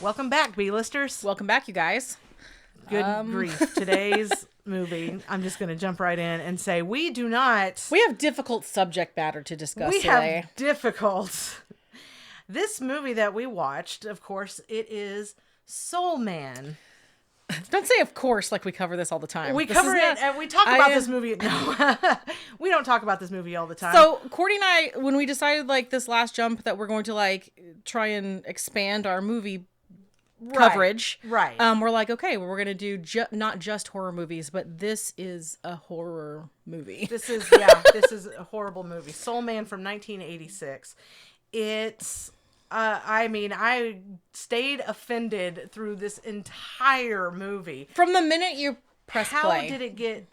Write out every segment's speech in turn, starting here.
Welcome back, B-listers. Welcome back, you guys. Good grief. Today's movie, I'm just going to jump right in and say we have difficult subject matter to discuss today. Have difficult. This movie that we watched, of course, it is Soul Man. Don't say of course like we cover this all the time. We cover it and we talk about this movie. No, we don't talk about this movie all the time. So Courtney and I, when we decided like this last jump that we're going to like try and expand our movie coverage, right? We're like, okay, well, we're gonna do not just horror movies, but this is a horror movie. This is a horrible movie. Soul Man from 1986. It's I stayed offended through this entire movie. From the minute you press play. How did it get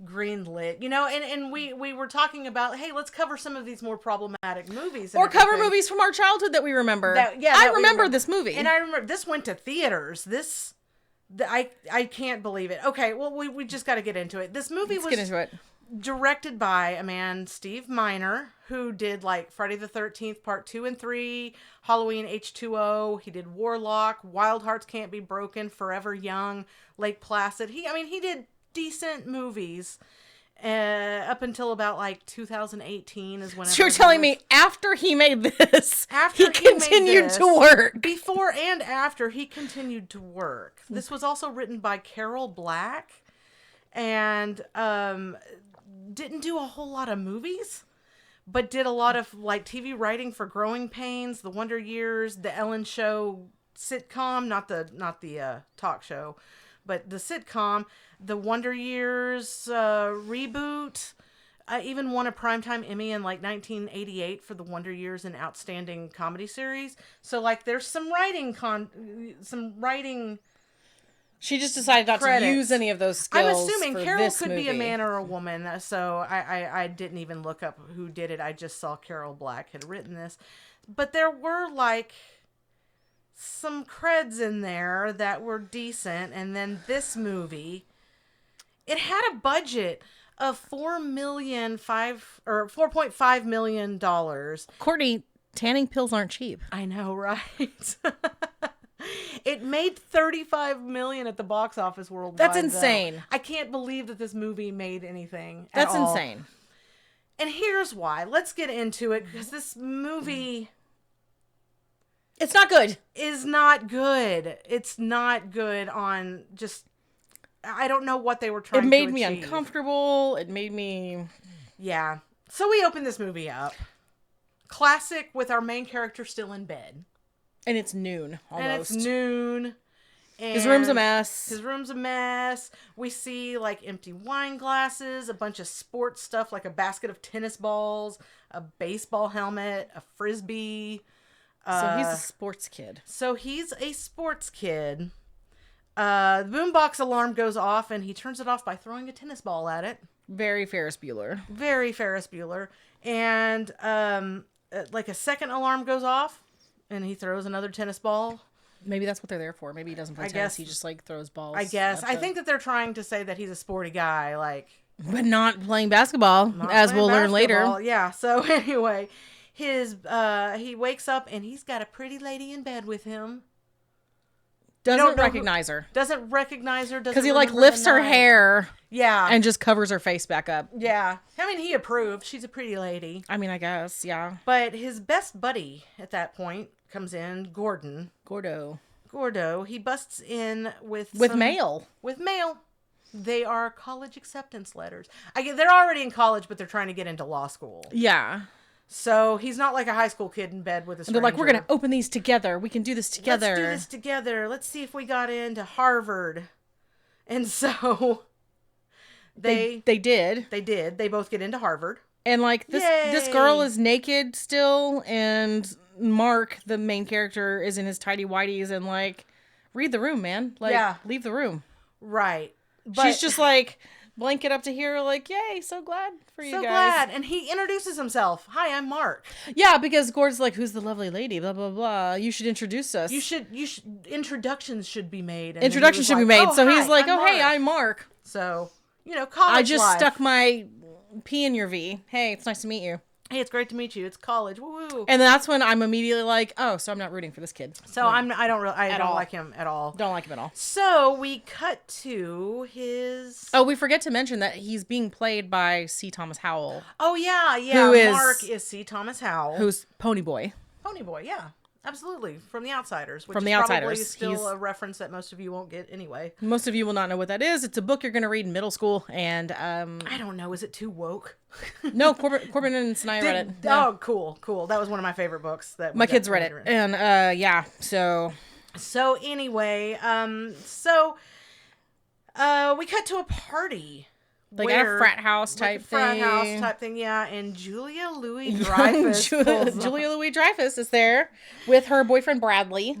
greenlit? You know, and we were talking about, hey, let's cover some of these more problematic movies. Or cover movies from our childhood that we remember. I remember this movie. And I remember this went to theaters. I can't believe it. Okay, well, we just got to get into it. This movie was directed by a man, Steve Miner, who did like Friday the 13th Part 2 and 3, Halloween H2O. He did Warlock, Wild Hearts Can't Be Broken, Forever Young, Lake Placid. He did decent movies up until about like 2018 is when. So you're telling me after he made this, he continued to work. Before and after, he continued to work. This was also written by Carol Black, and didn't do a whole lot of movies, but did a lot of like TV writing for Growing Pains, The Wonder Years, The Ellen Show sitcom, not the talk show, but the sitcom, The Wonder Years reboot. Even won a Primetime Emmy in like 1988 for The Wonder Years, an outstanding comedy series. So like there's some writing. She just decided not to use any of those skills. I'm assuming for Carol this could movie. be a man or a woman, so I didn't even look up who did it. I just saw Carol Black had written this. But there were like some creds in there that were decent, and then this movie, it had a budget of $4.5 million. Courtney, tanning pills aren't cheap. I know, right? It made $35 million at the box office worldwide. That's insane. Though. I can't believe that this movie made anything. That's at all. insane. And here's why. Let's get into it, because this movie, it's not good. Is not good. It's not good on just. I don't know what they were trying to achieve. It made me uncomfortable. It made me. Yeah. So we open this movie up. Classic, with our main character still in bed. And it's noon, almost. And his room's a mess. We see, like, empty wine glasses, a bunch of sports stuff, like a basket of tennis balls, a baseball helmet, a Frisbee. So he's a sports kid. The boombox alarm goes off, and he turns it off by throwing a tennis ball at it. Very Ferris Bueller. And, like, a second alarm goes off. And he throws another tennis ball. Maybe that's what they're there for. Maybe he doesn't play tennis. He just like throws balls. I guess. I think that they're trying to say that he's a sporty guy, like. But not playing basketball, as we'll learn later. Yeah. So anyway, he wakes up and he's got a pretty lady in bed with him. Doesn't recognize her. Because he like lifts her hair. Yeah. And just covers her face back up. Yeah. He approved. She's a pretty lady. I guess. Yeah. But his best buddy at that point comes in, Gordo. He busts in with mail. They are college acceptance letters. They're already in college, but they're trying to get into law school. Yeah. So he's not like a high school kid in bed with a stranger. They're like, we're going to open these together. We can do this together. Let's see if we got into Harvard. And so they did. They both get into Harvard. And like this girl is naked still, and Mark, the main character, is in his tidy whities and like, read the room, man. Like, leave the room. Right. But she's just like, blanket up to here, like, yay, so glad for you guys. So glad. And he introduces himself. Hi, I'm Mark. Yeah, because Gord's like, who's the lovely lady? Blah, blah, blah. You should introduce us. Introductions should be made. And so he's like, hey, I'm Mark. So, college I just life. stuck my P in your V. Hey, it's nice to meet you. Hey, it's great to meet you. It's college. Woo. And that's when I'm immediately like, oh, so I'm not rooting for this kid. So I don't like him at all. Don't like him at all. So we cut to his. Oh, we forget to mention that he's being played by C. Thomas Howell. Oh yeah. Mark is C. Thomas Howell, who's Ponyboy. Ponyboy, yeah. Absolutely, from The Outsiders, which from is The probably Outsiders. still a reference that most of you won't get anyway. Most of you will not know what that is. It's a book you're going to read in middle school, and I don't know. Is it too woke? No, Corbin and Sinai read it. Yeah. Oh, cool. That was one of my favorite books. That my kids read it, and yeah. So anyway, we cut to a party. Like at a frat house type thing. Yeah. And Julia Louis-Dreyfus. Julia Louis-Dreyfus is there with her boyfriend Bradley.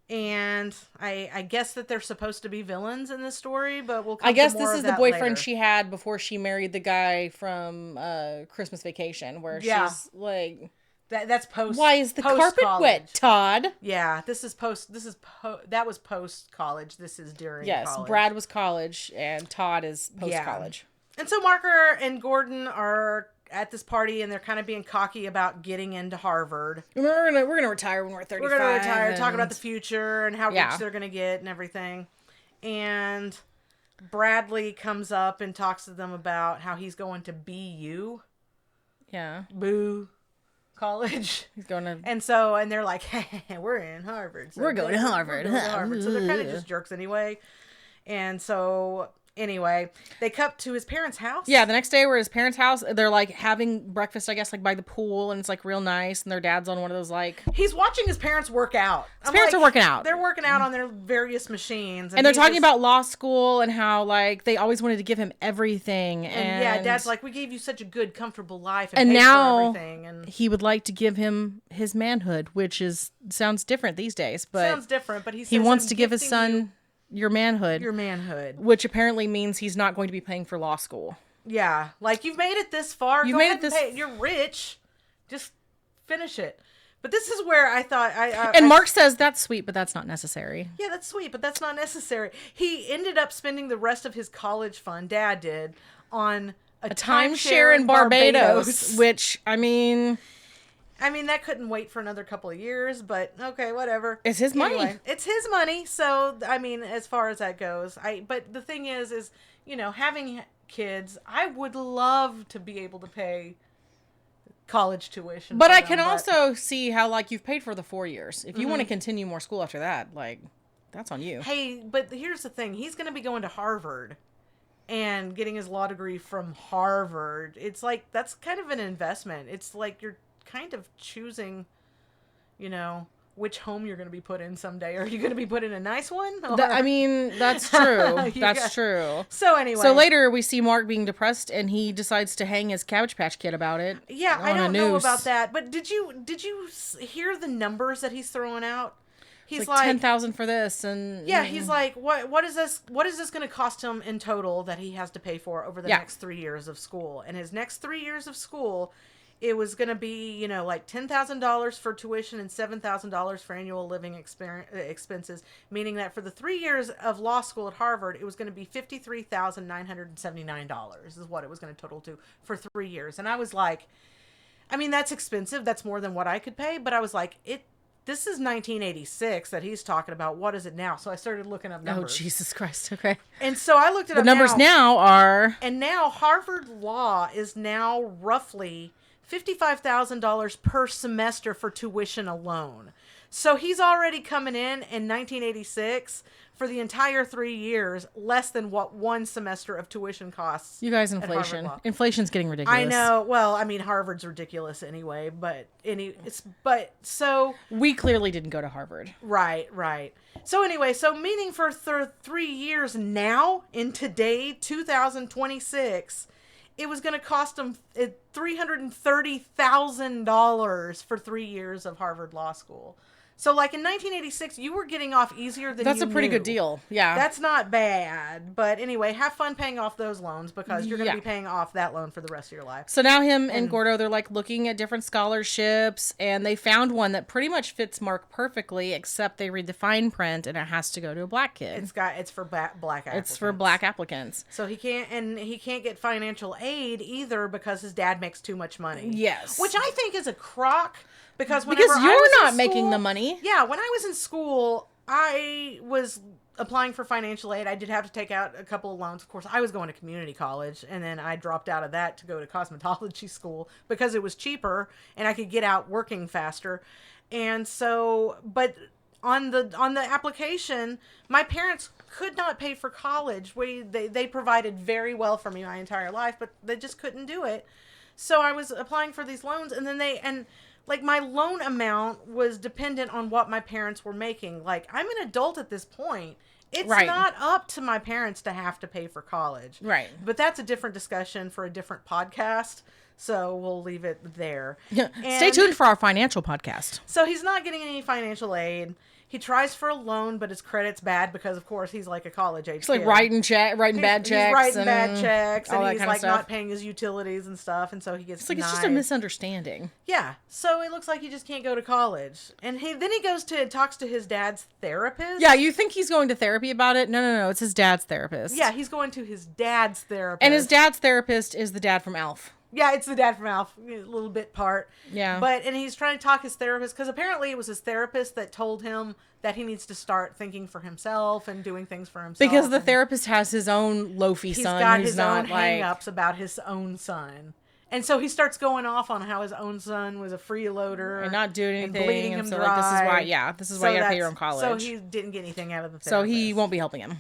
And I guess that they're supposed to be villains in this story, but we'll come I guess to more this of is the boyfriend later. she had before she married the guy from Christmas Vacation, where she's like... That's post. Why is the carpet wet, Todd? Yeah, that was post college. This is during. Yes, college. Brad was college, and Todd is post college. Yeah. And so Marker and Gordon are at this party, and they're kind of being cocky about getting into Harvard. We're gonna retire when we're 35. We're gonna retire. Talk about the future and how rich they're gonna get and everything. And Bradley comes up and talks to them about how he's going to BU. Yeah. Boo. College. He's going to... And they're like, hey, we're in Harvard. So we're going to Harvard. So they're kind of just jerks anyway. And so... Anyway, they cut to his parents' house. Yeah, the next day we're at his parents' house. They're like having breakfast, I guess, like by the pool, and it's like real nice. And their dad's on one of those like... He's watching his parents work out. His parents are working out. They're working out on their various machines. And they're talking about law school and how like they always wanted to give him everything. And yeah, Dad's like, we gave you such a good, comfortable life, and paid now for everything. And he would like to give him his manhood, which sounds different these days. But he wants to give his son... Your manhood. Which apparently means he's not going to be paying for law school. Yeah. Like, you've made it this far. You're rich. Just finish it. But this is where I thought... And Mark says, that's sweet, but that's not necessary. Yeah, that's sweet, but that's not necessary. He ended up spending the rest of his college fund, Dad did, on a timeshare in Barbados. Which, I mean, that couldn't wait for another couple of years, but okay, whatever. It's his money. It's his money, so, as far as that goes. But the thing is, having kids, I would love to be able to pay college tuition. But I can also see how, like, you've paid for the 4 years. If you want to continue more school after that, like, that's on you. Hey, but here's the thing. He's going to be going to Harvard and getting his law degree from Harvard. It's like, that's kind of an investment. It's like you're kind of choosing, which home you're going to be put in someday. Are you going to be put in a nice one? That's true. That's true. So anyway. So later we see Mark being depressed and he decides to hang his Cabbage Patch Kid about it. Yeah, I don't know about that. But did you hear the numbers that he's throwing out? He's like 10,000 for this, and yeah, he's like, what is this going to cost him in total that he has to pay for over the next 3 years of school? And his next 3 years of school, it was going to be, like $10,000 for tuition and $7,000 for annual living expenses, meaning that for the 3 years of law school at Harvard, it was going to be $53,979 is what it was going to total to for 3 years. And I was like, that's expensive. That's more than what I could pay. But I was like, this is 1986 that he's talking about. What is it now? So I started looking up numbers. Oh, Jesus Christ. Okay. And so I looked it up. The numbers now are... And now Harvard Law is now roughly $55,000 per semester for tuition alone. So he's already coming in 1986 for the entire 3 years, less than what one semester of tuition costs. You guys, inflation. Inflation's getting ridiculous. I know. Well, Harvard's ridiculous anyway, so we clearly didn't go to Harvard. Right. So anyway, meaning for 3 years now, in today, 2026, it was going to cost him $330,000 for 3 years of Harvard Law School. So, like, in 1986, you were getting off easier than That's you a pretty knew. good deal. Yeah. That's not bad. But anyway, have fun paying off those loans because you're going to be paying off that loan for the rest of your life. So now him and Gordo, they're like looking at different scholarships, and they found one that pretty much fits Mark perfectly, except they read the fine print and it has to go to a black kid. It's for black applicants. It's for black applicants. So he can't get financial aid either because his dad makes too much money. Yes. Which I think is a crock. Because you're not making the money. Yeah, when I was in school, I was applying for financial aid. I did have to take out a couple of loans. Of course, I was going to community college, and then I dropped out of that to go to cosmetology school because it was cheaper and I could get out working faster. And so, but on the application, my parents could not pay for college. They provided very well for me my entire life, but they just couldn't do it. So I was applying for these loans, and then like, my loan amount was dependent on what my parents were making. Like, I'm an adult at this point. It's not up to my parents to have to pay for college. Right. But that's a different discussion for a different podcast. So we'll leave it there. Stay tuned for our financial podcast. So he's not getting any financial aid. He tries for a loan, but his credit's bad because, of course, he's like a college-age kid. He's like writing bad checks. He's writing bad checks, and he's like not paying his utilities and stuff, and so he gets It's like denied. it's just a misunderstanding. Yeah, so it looks like he just can't go to college. And then he goes to talks to his dad's therapist. Yeah, you think he's going to therapy about it? No, it's his dad's therapist. Yeah, he's going to his dad's therapist. And his dad's therapist is the dad from Alf. Yeah, it's the dad from Alf, a little bit part. Yeah. And he's trying to talk his therapist, because apparently it was his therapist that told him that he needs to start thinking for himself and doing things for himself. Because the therapist has his own loafy son. He's got his own hang-ups about his own son. And so he starts going off on how his own son was a freeloader. And not doing anything. And bleeding him so dry. Like, this is why you gotta pay your own college. So he didn't get anything out of the therapist. So he won't be helping him.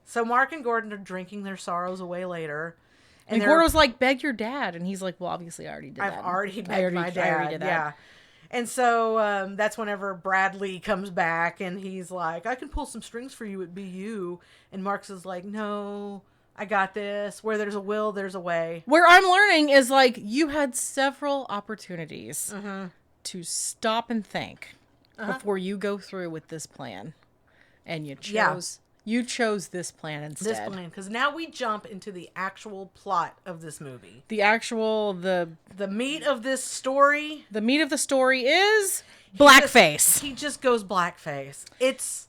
So Mark and Gordon are drinking their sorrows away later. And Gordo's like, beg your dad. And he's like, well, obviously I already did that. I've already begged my dad. I already did that. Yeah. And so that's whenever Bradley comes back and he's like, I can pull some strings for you at BU. And Mark's is like, no, I got this. Where there's a will, there's a way. Where I'm learning is like, you had several opportunities to stop and think before you go through with this plan. And you chose... Yeah. You chose this plan instead. This plan, because now we jump into the actual plot of this movie. The meat of this story. The meat of the story is blackface. He just goes blackface. It's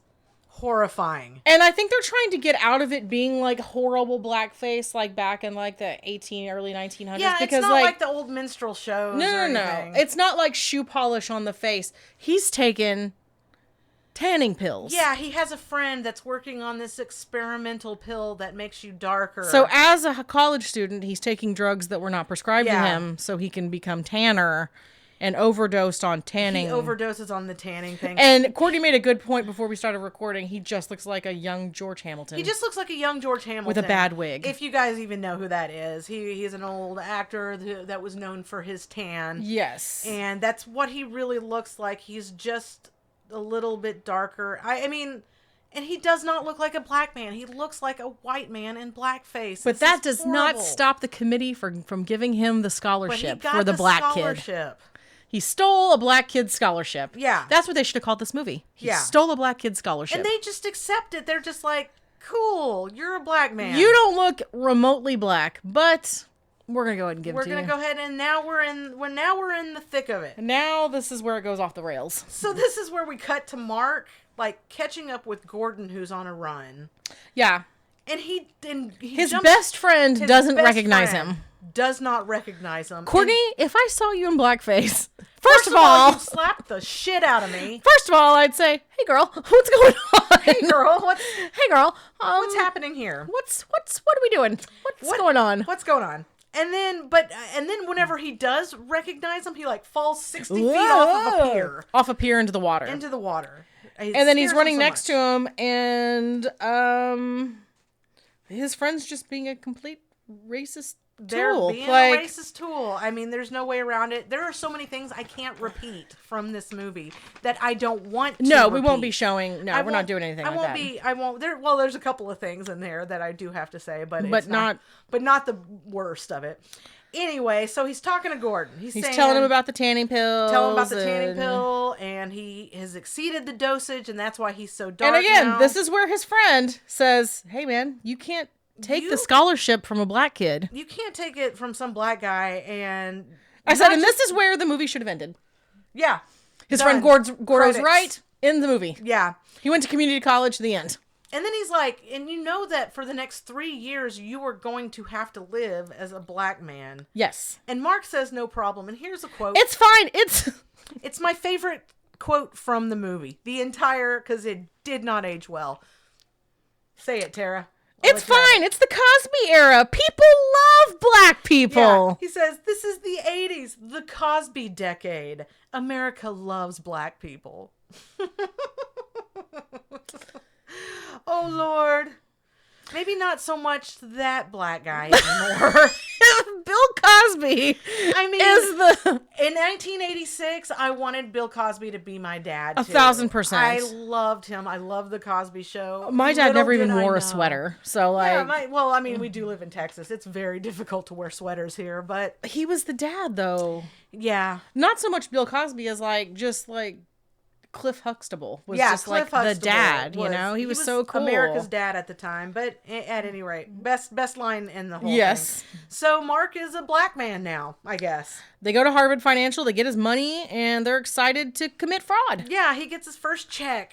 horrifying. And I think they're trying to get out of it being like horrible blackface, like back in like the early 1900s. Yeah, because it's not like the old minstrel shows. No. It's not like shoe polish on the face. He's taken tanning pills. Yeah, he has a friend that's working on this experimental pill that makes you darker. So as a college student, he's taking drugs that were not prescribed to him so he can become tanner, and overdosed on tanning. He overdoses on the tanning thing. And Courtney made a good point before we started recording. He just looks like a young George Hamilton. He just looks like a young George Hamilton. With a bad wig. If you guys even know who that is. He's an old actor that was known for his tan. Yes. And that's what he really looks like. He's just a little bit darker. I mean, and he does not look like a black man. He looks like a white man in blackface. But that does not stop the committee from giving him the scholarship for the black kid. He stole a black kid's scholarship. Yeah. That's what they should have called this movie. He stole a black kid's scholarship. And they just accept it. They're just like, cool, you're a black man. You don't look remotely black, but we're going to go ahead and give it to you. We're going to go ahead, and now we're in the thick of it. And now this is where it goes off the rails. So this is where we cut to Mark, like, catching up with Gordon, who's on a run. Yeah. And his best friend doesn't recognize him. Does not recognize him. Courtney, if I saw you in blackface, first of all, you slapped the shit out of me. First of all, I'd say, "Hey girl, what's going on? Hey girl, what's what's happening here? What are we doing? What's going on? What's going on?" And then whenever he does recognize him, he like falls 60 feet off a pier into the water. And then he's running next to him, and his friend's just being a complete racist They're tool. being Like, a racist tool. I mean, there's no way around it. There are so many things I can't repeat from this movie that I don't want to no, we won't repeat. be showing. No, we're not doing anything like that. I won't. Well, there's a couple of things in there that I do have to say, but it's not the worst of it. Anyway, so he's talking to Gordon. He's saying, telling him about the tanning pill. Tell him about the tanning pill, and he has exceeded the dosage, and that's why he's so dark. And again, now. this is where his friend says, "Hey, man, you can't take the scholarship from a black kid. You can't take it from some black guy." And I said, and this is where the movie should have ended. Yeah, his friend Gordo's right in the movie. Yeah, he went to community college. The end. And then he's like, and you know that for the next 3 years, you are going to have to live as a black man. Yes. And Mark says, no problem. And here's a quote. It's fine. It's my favorite quote from the movie. The entire, because it did not age well. Say it, Tara. It's fine. It's the Cosby era. People love black people. Yeah. He says, this is the 80s, the Cosby decade. America loves black people. Oh, Lord. Maybe not so much that black guy anymore. Bill Cosby in 1986, I wanted Bill Cosby to be my dad, too. 1,000%. I loved him. I loved the Cosby Show. My dad never even wore a sweater. So, like... Yeah, we do live in Texas. It's very difficult to wear sweaters here, but... He was the dad, though. Yeah. Not so much Bill Cosby as, Cliff Huxtable was just Cliff the dad, you know? He was so cool. America's dad at the time, but at any rate, best line in the whole thing. So Mark is a black man now, I guess. They go to Harvard Financial, they get his money, and they're excited to commit fraud. Yeah, he gets his first check.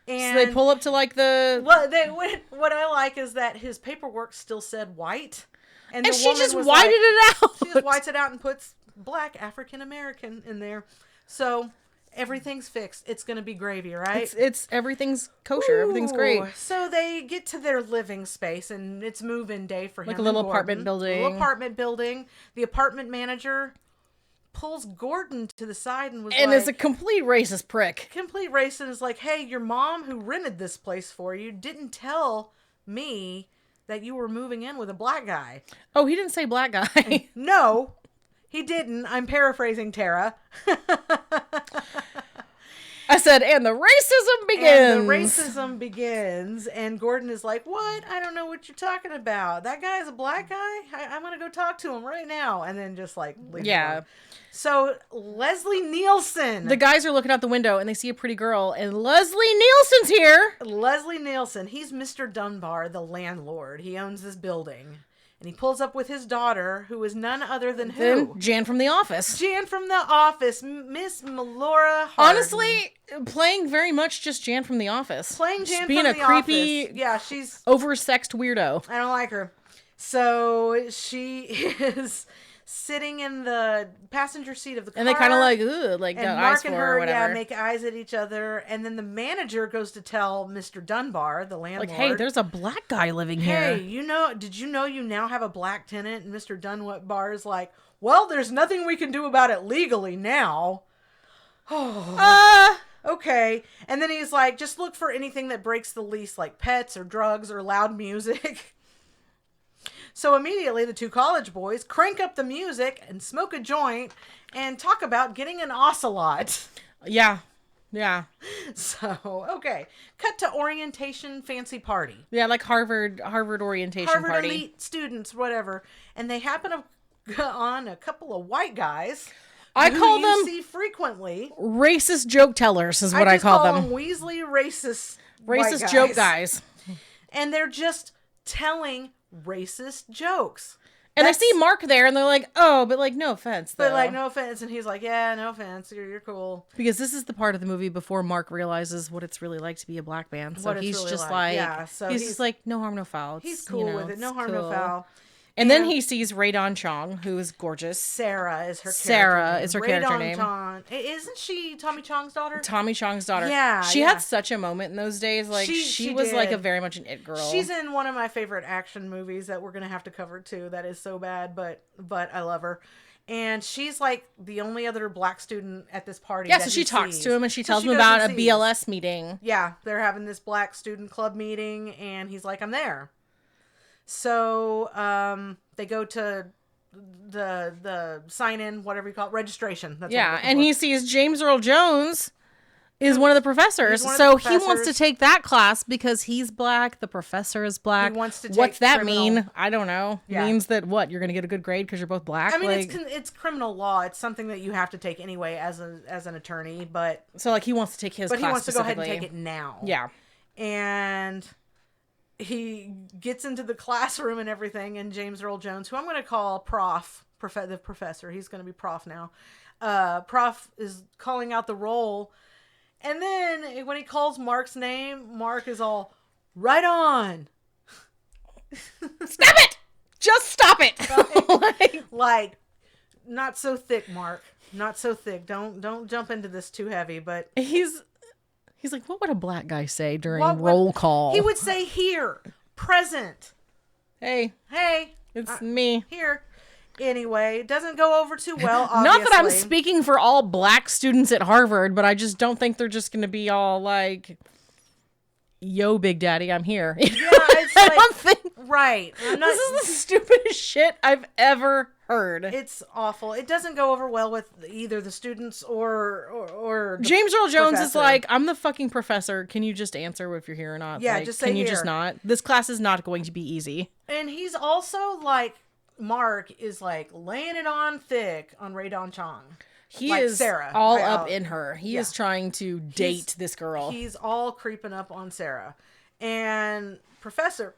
And so they pull up to the... What I like is that his paperwork still said white. And she just whited it out. She just whites it out and puts black African American in there. So... everything's fixed. It's going to be gravy, right? It's everything's kosher. Everything's great. So they get to their living space, and it's move-in day for him. Like a little apartment building. A little apartment building. The apartment manager pulls Gordon to the side and is a complete racist prick. Complete racist, and is like, hey, your mom who rented this place for you didn't tell me that you were moving in with a black guy. Oh, he didn't say black guy. No. He didn't. I'm paraphrasing Tara. I said, and the racism begins. And Gordon is like, what? I don't know what you're talking about. That guy is a black guy? I'm going to go talk to him right now. And then just leave him alone. So Leslie Nielsen. The guys are looking out the window and they see a pretty girl. And Leslie Nielsen's here. Leslie Nielsen. He's Mr. Dunbar, the landlord. He owns this building. And he pulls up with his daughter, who is none other than who? Jan from The Office. Jan from The Office, Miss Melora Hardin. Honestly, playing very much just Jan from The Office. Playing Jan being from a The creepy, Office. Yeah, she's oversexed weirdo. I don't like her. So she is sitting in the passenger seat of the car. And they kind of got eyes for her or whatever. Make eyes at each other. And then the manager goes to tell Mr. Dunbar, the landlord. Hey, there's a black guy living here. Hey, did you know you now have a black tenant? And Mr. Dunbar is like, well, there's nothing we can do about it legally now. Okay. And then he's like, just look for anything that breaks the lease, like pets or drugs or loud music. So immediately the two college boys crank up the music and smoke a joint and talk about getting an ocelot. Yeah. So, okay. Cut to orientation fancy party. Yeah, like Harvard orientation party. Harvard elite students, whatever. And they happen to on a couple of white guys. I call them see frequently. Racist joke tellers is what I call them. Weasley racist joke guys. And they're just telling racist jokes. And I see Mark there, and they're like, oh, but no offense, though. But no offense. And he's like, yeah, no offense. You're cool. Because this is the part of the movie before Mark realizes what it's really like to be a black man. So he's really just he's just like, no harm, no foul. He's cool with it. No harm, no foul. And then he sees Raydon Chong, who is gorgeous. Sarah is her character name. Isn't she Tommy Chong's daughter? Tommy Chong's daughter. Yeah. She had such a moment in those days. She was a very much an it girl. She's in one of my favorite action movies that we're going to have to cover too. That is so bad, but I love her. And she's the only other black student at this party. Yeah, so she talks to him and she tells him about a BLS meeting. Yeah, they're having this black student club meeting and he's like, I'm there. So they go to the sign in, whatever you call it, registration. That's Yeah, and he sees James Earl Jones is one of the professors. So he wants to take that class because he's black. The professor is black. He wants to take What's that mean? I don't know. Yeah. Means that what? You're going to get a good grade because you're both black? I mean, it's criminal law. It's something that you have to take anyway as an attorney. But so like he wants to take his class. But he wants to go ahead and take it now. Yeah. And he gets into the classroom and everything, and James Earl Jones, who I'm going to call the professor. He's going to be Prof now. Prof is calling out the roll. And then when he calls Mark's name, Mark is all, right on. Stop it! Just stop it! like, not so thick, Mark. Not so thick. Don't jump into this too heavy, but... He's like, what would a black guy say during roll call? He would say, here, present. Hey, it's me. Here. Anyway, it doesn't go over too well, obviously. Not that I'm speaking for all black students at Harvard, but I just don't think they're just going to be all like, yo, Big Daddy, I'm here. Yeah, it's like, right. This is the stupidest shit I've ever heard. It's awful. It doesn't go over well with either the students or the James Earl Jones professor. is like, I'm the fucking professor. Can you just answer if you're here or not? Yeah, like, just say can you here. just not? This class is not going to be easy. And he's also like, Mark is like laying it on thick on Ray Don Chong. He like is Sarah, all right, up in her. He is trying to date this girl. He's all creeping up on Sarah. And Professor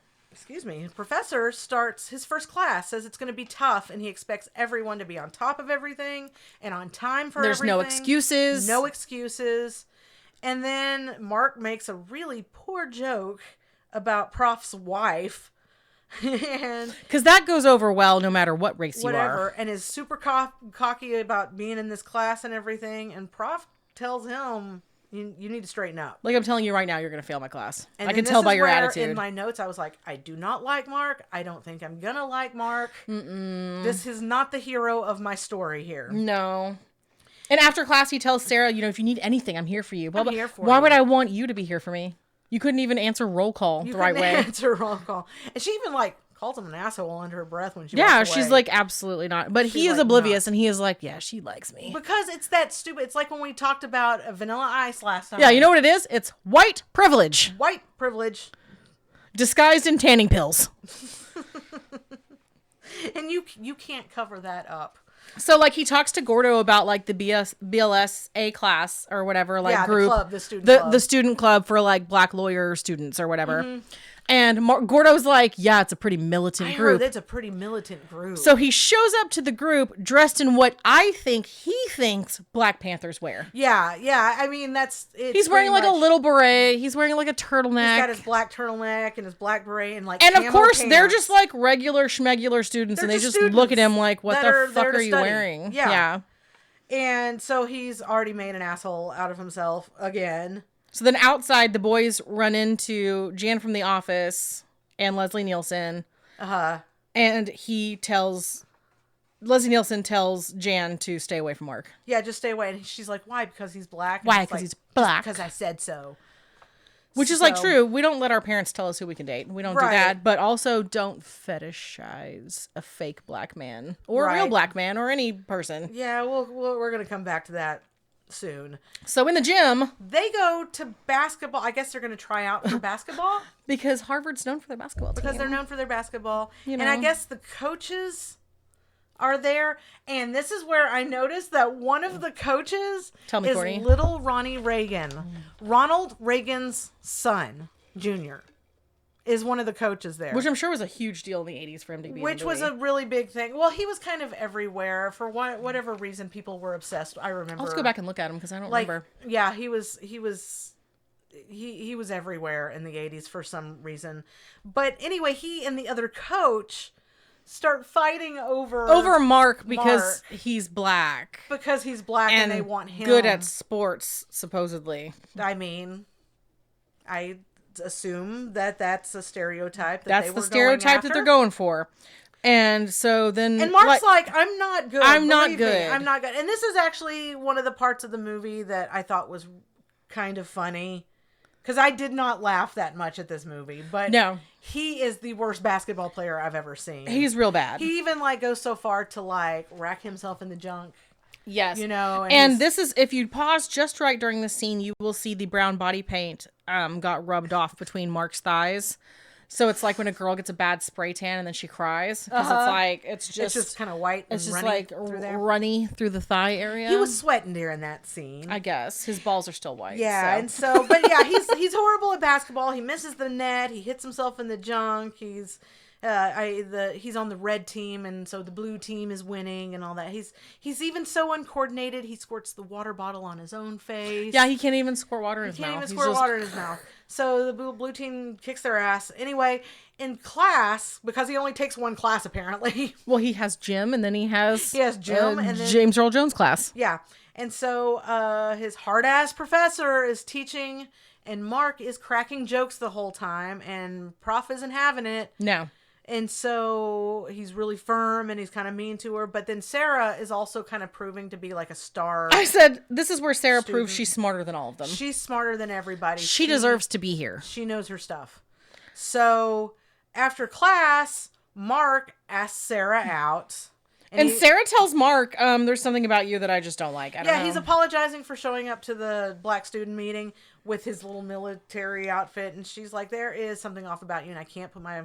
starts his first class, says it's going to be tough, and he expects everyone to be on top of everything and on time for There's everything. no excuses. No excuses. And then Mark makes a really poor joke about Prof's wife. And because that goes over well no matter what race you are. And is super cocky about being in this class and everything. And Prof tells him, you need to straighten up. Like I'm telling you right now, you're going to fail my class. And I can tell by your attitude. In my notes, I was like, I do not like Mark. I don't think I'm going to like Mark. This is not the hero of my story here. No. And after class, he tells Sarah, if you need anything, I'm here for you. I'm here for Why you. would I want you to be here for me? You couldn't even answer roll call the right way. Answer roll call. And she even calls him an asshole under her breath when she walks away. She's like, absolutely not. But he is oblivious, and he is like, yeah, she likes me. Because it's that stupid. It's like when we talked about Vanilla Ice last time. Yeah, you know what it is? It's white privilege. White privilege. Disguised in tanning pills. And you can't cover that up. So, he talks to Gordo about, the BLS A class or whatever, group. The student club. The student club for, black lawyer students or whatever. Mm-hmm. And Gordo's like, yeah, it's a pretty militant group. It's a pretty militant group. So he shows up to the group dressed in what I think he thinks Black Panthers wear. Yeah. I mean, he's wearing a little beret. He's wearing a turtleneck. He's got his black turtleneck and his black beret and And of course, pants. they're just regular schmegular students, and they just look at him like, what the fuck are you wearing? Yeah. And so he's already made an asshole out of himself again. So then outside, the boys run into Jan from The Office and Leslie Nielsen. Uh-huh. And Leslie Nielsen tells Jan to stay away from Mark. Yeah, just stay away. And she's like, why? Because he's black? Why? Because he's black. Because I said so. Which is true. We don't let our parents tell us who we can date. We don't do that. But also don't fetishize a fake black man or a real black man or any person. Yeah, we're going to come back to that soon. So in the gym, they go to basketball. I guess they're going to try out for basketball because Harvard's known for their basketball team. Because they're known for their basketball. And I guess the coaches are there. And this is where I noticed that one of the coaches is Courtney. little Ronnie Reagan. Ronald Reagan's son, Jr., is one of the coaches there. Which I'm sure was a huge deal in the 80s for him to be Which was a really big thing. Well, he was kind of everywhere. For whatever reason, people were obsessed. I remember. I'll just go back and look at him because I don't remember. Yeah, he was everywhere in the 80s for some reason. But anyway, he and the other coach start fighting over Mark because he's black. Because he's black and they want him. Good at sports, supposedly. I mean, I assume that's a stereotype that's the stereotype that they're going for. And so then Mark's like, I'm not good. I'm not good. I'm not good. And this is actually one of the parts of the movie that I thought was kind of funny because I did not laugh that much at this movie, but No. he is the worst basketball player I've ever seen. He's real bad. He even like goes so far to like rack himself in the junk. Yes. You know, and this is, if you pause just right during the scene, you will see the brown body paint got rubbed off between Mark's thighs. So it's like when a girl gets a bad spray tan and then she cries. Because it's like, it's just kind of white and it's just runny like through there. runny through the thigh area. He was sweating during that scene. I guess. His balls are still white. Yeah, and so, but yeah, he's horrible at basketball. He misses the net. He hits himself in the junk. He's on the red team, and so the blue team is winning and all that. He's even so uncoordinated. He squirts the water bottle on his own face. Yeah, he can't even squirt water in his mouth. He can't even squirt water in his mouth. So the blue team kicks their ass. Anyway, in class, because he only takes one class apparently. Well, he has gym, and then he has gym, and then, James Earl Jones class. Yeah, and so his hard ass professor is teaching, and Mark is cracking jokes the whole time, and Prof isn't having it. No. And so he's really firm and he's kind of mean to her. But then Sarah is also kind of proving to be like a star. I said, this is where Sarah proves she's smarter than all of them. She's smarter than everybody. She deserves to be here. She knows her stuff. So after class, Mark asks Sarah out. And Sarah tells Mark, there's something about you that I just don't like. I don't know. He's apologizing for showing up to the black student meeting with his little military outfit. And she's like, there is something off about you and I can't put my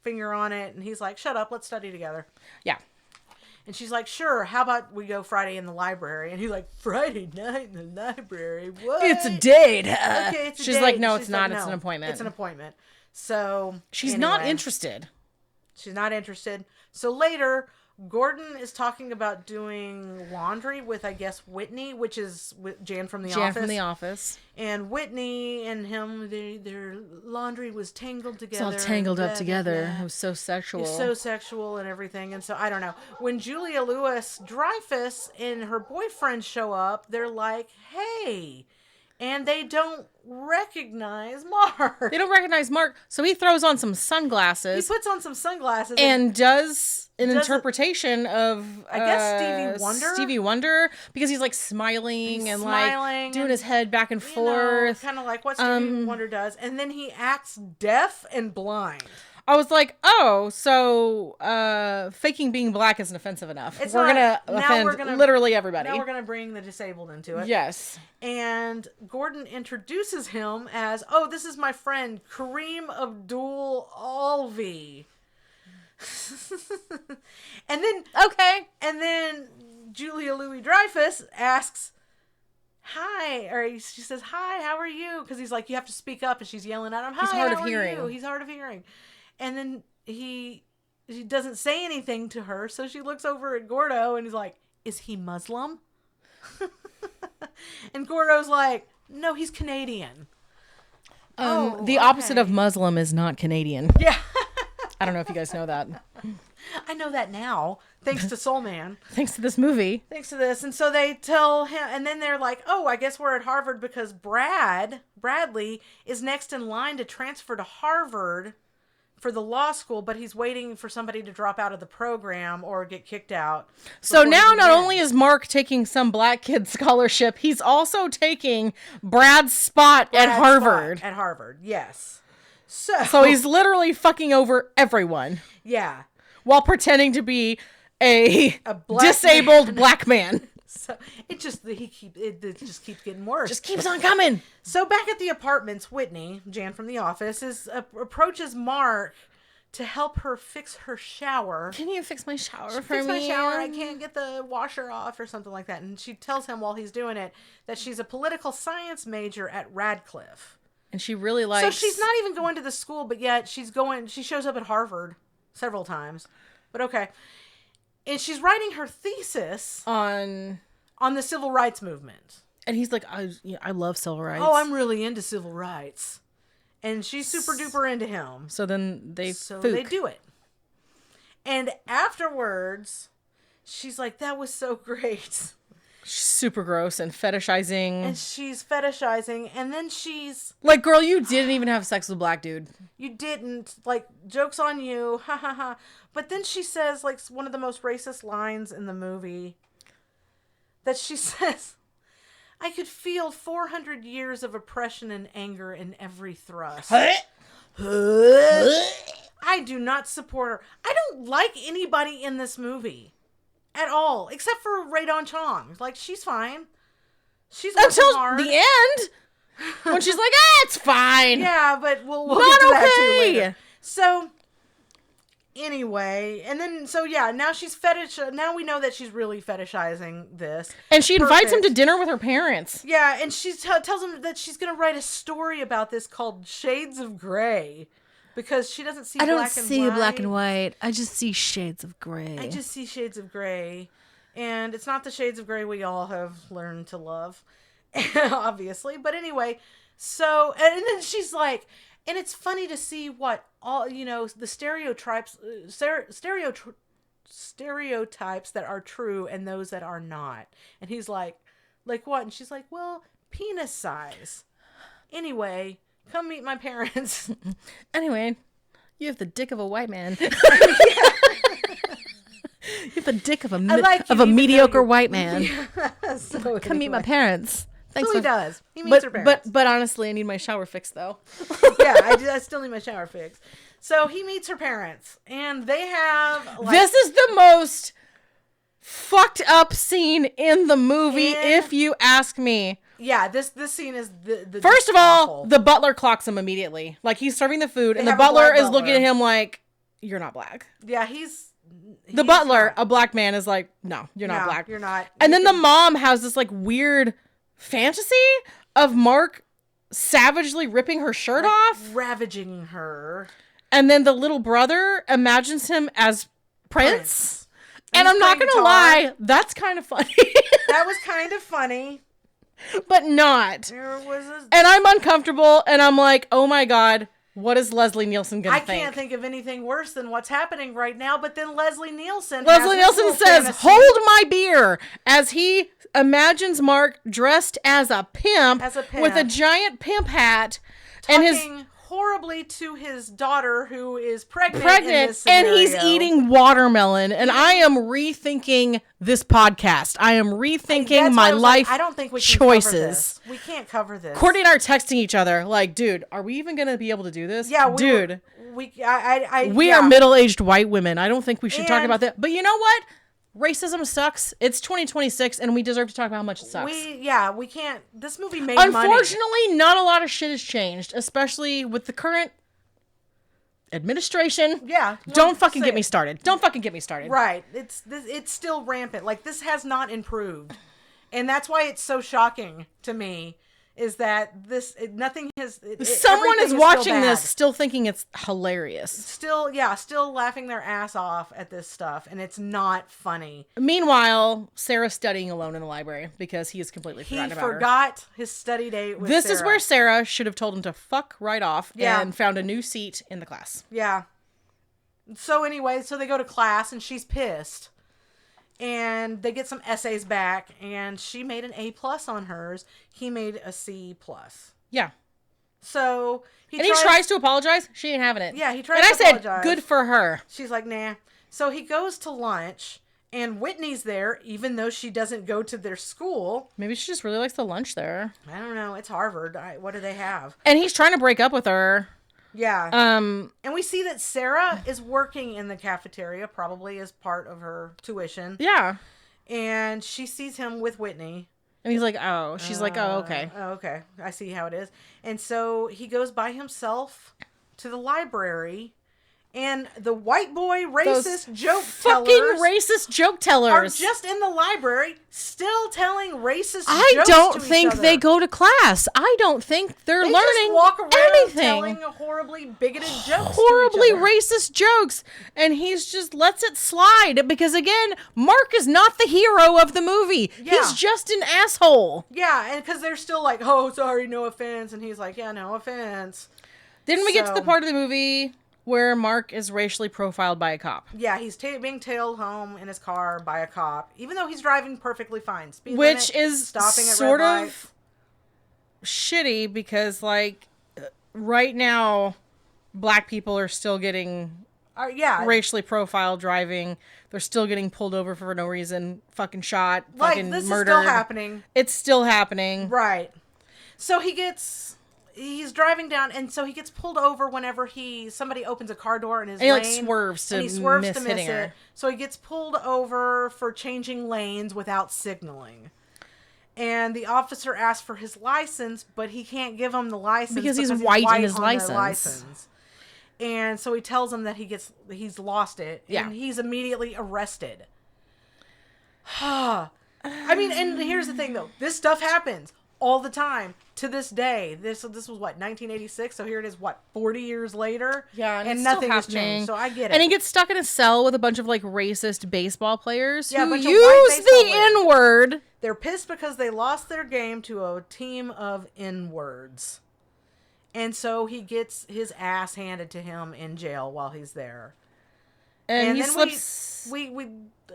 finger on it. And he's like, shut up, let's study together. Yeah. And she's like, sure, how about we go Friday in the library? And he's like, Friday night in the library? What? It's a date. Okay, it's a She's date. like, no, She's it's not. like, it's no, an appointment. It's an appointment. So she's not interested. She's not interested. So later, Gordon is talking about doing laundry with, I guess, Whitney, which is Jan from the office. Jan from the office. And Whitney and him, their laundry was tangled together. It's all tangled up together. It was so sexual. It's so sexual and everything. And so, I don't know. When Julia Louis-Dreyfus and her boyfriend show up, they're like, hey. And they don't recognize Mark. They don't recognize Mark, so he throws on some sunglasses. He puts on some sunglasses. And does an interpretation of, I guess, Stevie Wonder. Because he's like smiling and like doing his head back and forth. Kind of like what Stevie Wonder does. And then he acts deaf and blind. I was like, oh, so faking being black isn't offensive enough. We're going to offend literally everybody. Now we're going to bring the disabled into it. Yes. And Gordon introduces him as, oh, this is my friend, Kareem Abdul-Alvi. And then, okay. And then Julia Louis-Dreyfus asks, hi, or she says, hi, how are you? Because he's like, you have to speak up, and she's yelling at him, hi, he's hard how of are hearing. you? He's hard of hearing. And then she doesn't say anything to her, so she looks over at Gordo and he's like, is he Muslim? And Gordo's like, no, he's Canadian. The opposite of Muslim is not Canadian. Yeah. I don't know if you guys know that. I know that now, thanks to Soul Man. Thanks to this movie. Thanks to this. And so they tell him, and then they're like, oh, I guess we're at Harvard because Bradley is next in line to transfer to Harvard for the law school, but he's waiting for somebody to drop out of the program or get kicked out. So now not only is Mark taking some black kid scholarship, he's also taking Brad's spot at Harvard. At Harvard, yes. So he's literally fucking over everyone. Yeah. While pretending to be a disabled black man. So it just keeps getting worse. Just keeps on coming. So back at the apartments, Whitney, Jan from the office, approaches Mark to help her fix her shower. Can you fix my shower for fix me? My shower. I can't get the washer off or something like that. And she tells him while he's doing it that she's a political science major at Radcliffe. And she really likes. So she's not even going to the school, but yet she shows up at Harvard several times. But okay. And she's writing her thesis on the civil rights movement. And he's like, I love civil rights. Oh, I'm really into civil rights. And she's super duper into him. So then they do it. And afterwards, she's like, that was so great. She's super gross and fetishizing. And she's fetishizing. And then she's like, girl, you didn't even have sex with a black dude. You didn't. Like, joke's on you. Ha ha ha. But then she says, like, one of the most racist lines in the movie. That she says, I could feel 400 years of oppression and anger in every thrust. I do not support her. I don't like anybody in this movie at all, except for Rae Dawn Chong. Like, she's fine. She's working until hard. the end, when she's like, it's fine. Yeah, but we'll Not get to that too okay. later. So, anyway, and then, so yeah, now she's now we know that she's really fetishizing this. And she invites him to Perfect. dinner with her parents. Yeah, and she tells him that she's going to write a story about this called Shades of Grey. Because she doesn't see black and white. I just see shades of gray. I just see shades of gray. And it's not the shades of gray we all have learned to love. Obviously. But anyway, so, and then she's like, and it's funny to see what all, the stereotypes that are true and those that are not. And he's like what? And she's like, well, penis size. Anyway, come meet my parents. Anyway, you have the dick of a white man. You have the dick of a mediocre white man. So come meet my parents. Thanks. So he does. He meets her parents. But honestly, I need my shower fixed though. Yeah, I still need my shower fixed. So he meets her parents, and they have. This is the most fucked up scene in the movie, if you ask me. Yeah, this scene is the first of all, the butler clocks him immediately. Like, he's serving the food, and the butler is looking at him like, "You're not black." Yeah, the butler, a black man, is like, "No, you're not black. You're not." And then the mom has this like weird fantasy of Mark savagely ripping her shirt off, ravaging her, and then the little brother imagines him as Prince. And I'm not gonna lie, that's kind of funny. That was kind of funny. But not. There was and I'm uncomfortable, and I'm like, oh my god, what is Leslie Nielsen gonna think? I can't think of anything worse than what's happening right now, but then Leslie Nielsen says, fantasy. hold my beer, as he imagines Mark dressed as a pimp with a giant pimp hat, talking horribly to his daughter who is pregnant in this and scenario. he's eating watermelon, and I am rethinking this podcast. I am rethinking my life. I don't think we can choices. Cover this. We can't cover this. Courtney and I are texting each other like, dude, are we even going to be able to do this? Yeah, dude. We are middle-aged white women. I don't think we should talk about that. But you know what? Racism sucks. It's 2026, and we deserve to talk about how much it sucks. We can't. This movie made money. Unfortunately, not a lot of shit has changed, especially with the current administration. Yeah. Don't fucking get me started. Don't fucking get me started. Right. It's still rampant. Like, this has not improved. And that's why it's so shocking to me. Is that nothing has... Someone is watching this still thinking it's hilarious. Still laughing their ass off at this stuff, and it's not funny. Meanwhile, Sarah's studying alone in the library because he has completely forgotten about her. He forgot his study date with This is where Sarah should have told him to fuck right off and found a new seat in the class. Yeah. So anyway, they go to class, and she's pissed. And they get some essays back, and she made an A+ on hers. He made a C+. Yeah. So he tries to apologize. She ain't having it. Yeah, he tries to apologize. I said, good for her. She's like, nah. So he goes to lunch, and Whitney's there, even though she doesn't go to their school. Maybe she just really likes the lunch there. I don't know. It's Harvard. What do they have? And he's trying to break up with her. Yeah. And we see that Sarah is working in the cafeteria, probably as part of her tuition. Yeah. And she sees him with Whitney. And he's like, oh. She's like, oh, okay. Oh, okay. I see how it is. And so he goes by himself to the library. And the white boy racist joke tellers. Fucking racist joke tellers. Are just in the library still telling racist jokes I don't to think each other. they go to class. I don't think they're learning just walk around anything. Telling horribly bigoted jokes. Horribly to each other. racist jokes. And he's just lets it slide. Because again, Mark is not the hero of the movie. Yeah. He's just an asshole. Yeah, and because they're still like, oh, sorry, no offense. And he's like, yeah, no offense. Then we get to the part of the movie where Mark is racially profiled by a cop. Yeah, he's being tailed home in his car by a cop, even though he's driving perfectly fine. Speed Which limit, is stopping at sort red of light. shitty because, like, right now, black people are still getting Yeah. racially profiled driving. They're still getting pulled over for no reason. Fucking shot. Like, Fucking this murdered. is still happening. It's still happening. Right. So he's driving down, and so he gets pulled over whenever somebody opens a car door in his And he lane. like swerves to and he swerves to miss miss hitting it. her. So he gets pulled over for changing lanes without signaling. And the officer asks for his license, but he can't give him the license Because he's white in his on the license. And so he tells him that he's lost it, Yeah. and he's immediately arrested. I mean, and here's the thing though. This stuff happens all the time to this day. This was what, 1986, so here it is, what, 40 years later? Yeah, and it's nothing still has changed. So I get it. And he gets stuck in a cell with a bunch of like racist baseball players Yeah, a who bunch of white use baseball the players. N-word. They're pissed because they lost their game to a team of N-words. And so he gets his ass handed to him in jail while he's there. And he then slips. we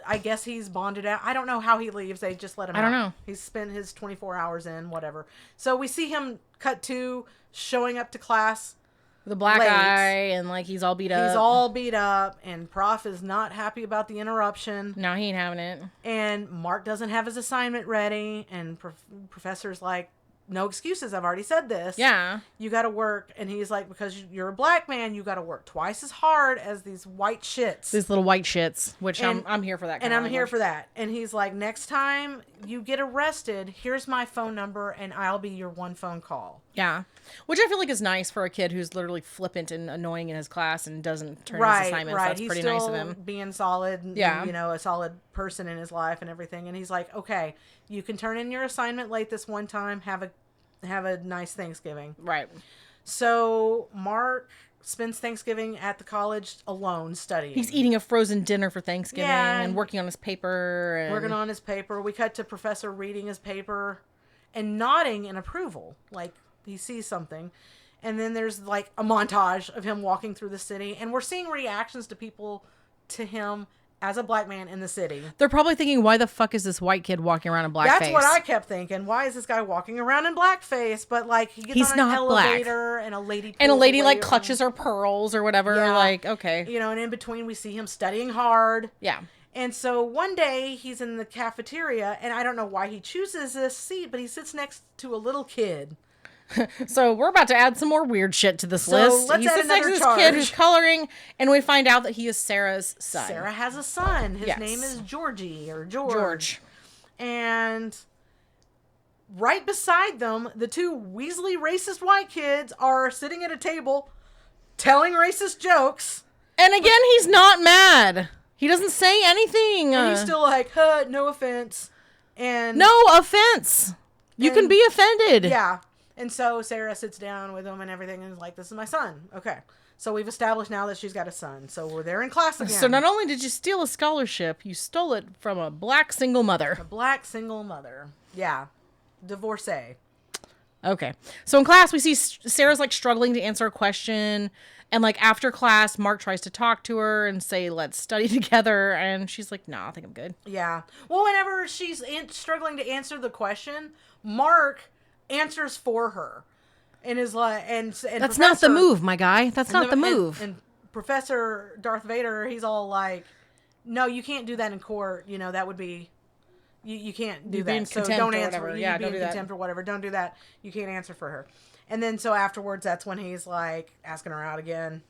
I guess he's bonded out. I don't know how he leaves. They just let him out. I don't know. He's spent his 24 hours in, whatever. So we see him cut to showing up to class. The black late. eye, and like he's all beat up. He's all beat up, and Prof is not happy about the interruption. No, he ain't having it. And Mark doesn't have his assignment ready, and Professor's like, no excuses. I've already said this. Yeah. You got to work. And he's like, because you're a black man, you got to work twice as hard as these white shits. These little white shits, which I'm here for that. And I'm here for that. And he's like, next time you get arrested, here's my phone number, and I'll be your one phone call. Yeah. Which I feel like is nice for a kid who's literally flippant and annoying in his class and doesn't turn his assignments. Right. That's He's pretty still nice of him. being solid, and, Yeah. you know, a solid person in his life and everything. And he's like, okay, you can turn in your assignment late this one time. Have a nice Thanksgiving. Right. So Mark spends Thanksgiving at the college alone studying. He's eating a frozen dinner for Thanksgiving Yeah. and working on his paper. And... working on his paper. We cut to Professor reading his paper and nodding in approval, like he sees something. And then there's like a montage of him walking through the city, and we're seeing reactions to people to him as a black man in the city. They're probably thinking, why the fuck is this white kid walking around in blackface? That's what I kept thinking. Why is this guy walking around in blackface? But like he gets He's on an not elevator and a lady and a pulls lady away like from clutches him. her pearls or whatever. Yeah. Like, okay. You know, and in between we see him studying hard. Yeah. And so one day he's in the cafeteria, and I don't know why he chooses this seat, but he sits next to a little kid. So we're about to add some more weird shit to this So list. let's He add sits next to another this charge. kid who's coloring, and we find out that he is Sarah's son. Sarah has a son. His Yes. name is Georgie or George. George. And right beside them, the two Weasley racist white kids are sitting at a table telling racist jokes. And again, he's not mad. He doesn't say anything. And he's still like, huh, no offense. And no offense. You can be offended. yeah. And so Sarah sits down with him and everything and is like, this is my son. Okay. So we've established now that she's got a son. So we're there in class again. So not only did you steal a scholarship, you stole it from a black single mother. A black single mother. Yeah. Divorcee. Okay. So in class, we see Sarah's like struggling to answer a question. And like after class, Mark tries to talk to her and say, let's study together. And she's like, no, I think I'm good. Yeah. Well, whenever she's struggling to answer the question, Mark answers for her. And is like, and that's not the move, my guy. That's not the move. And Professor Darth Vader, he's all like, no, you can't do that in court. You know, that would be, you can't do that. So don't answer. Yeah, don't do contempt or whatever. Don't do that. You can't answer for her. And then so afterwards, that's when he's like asking her out again.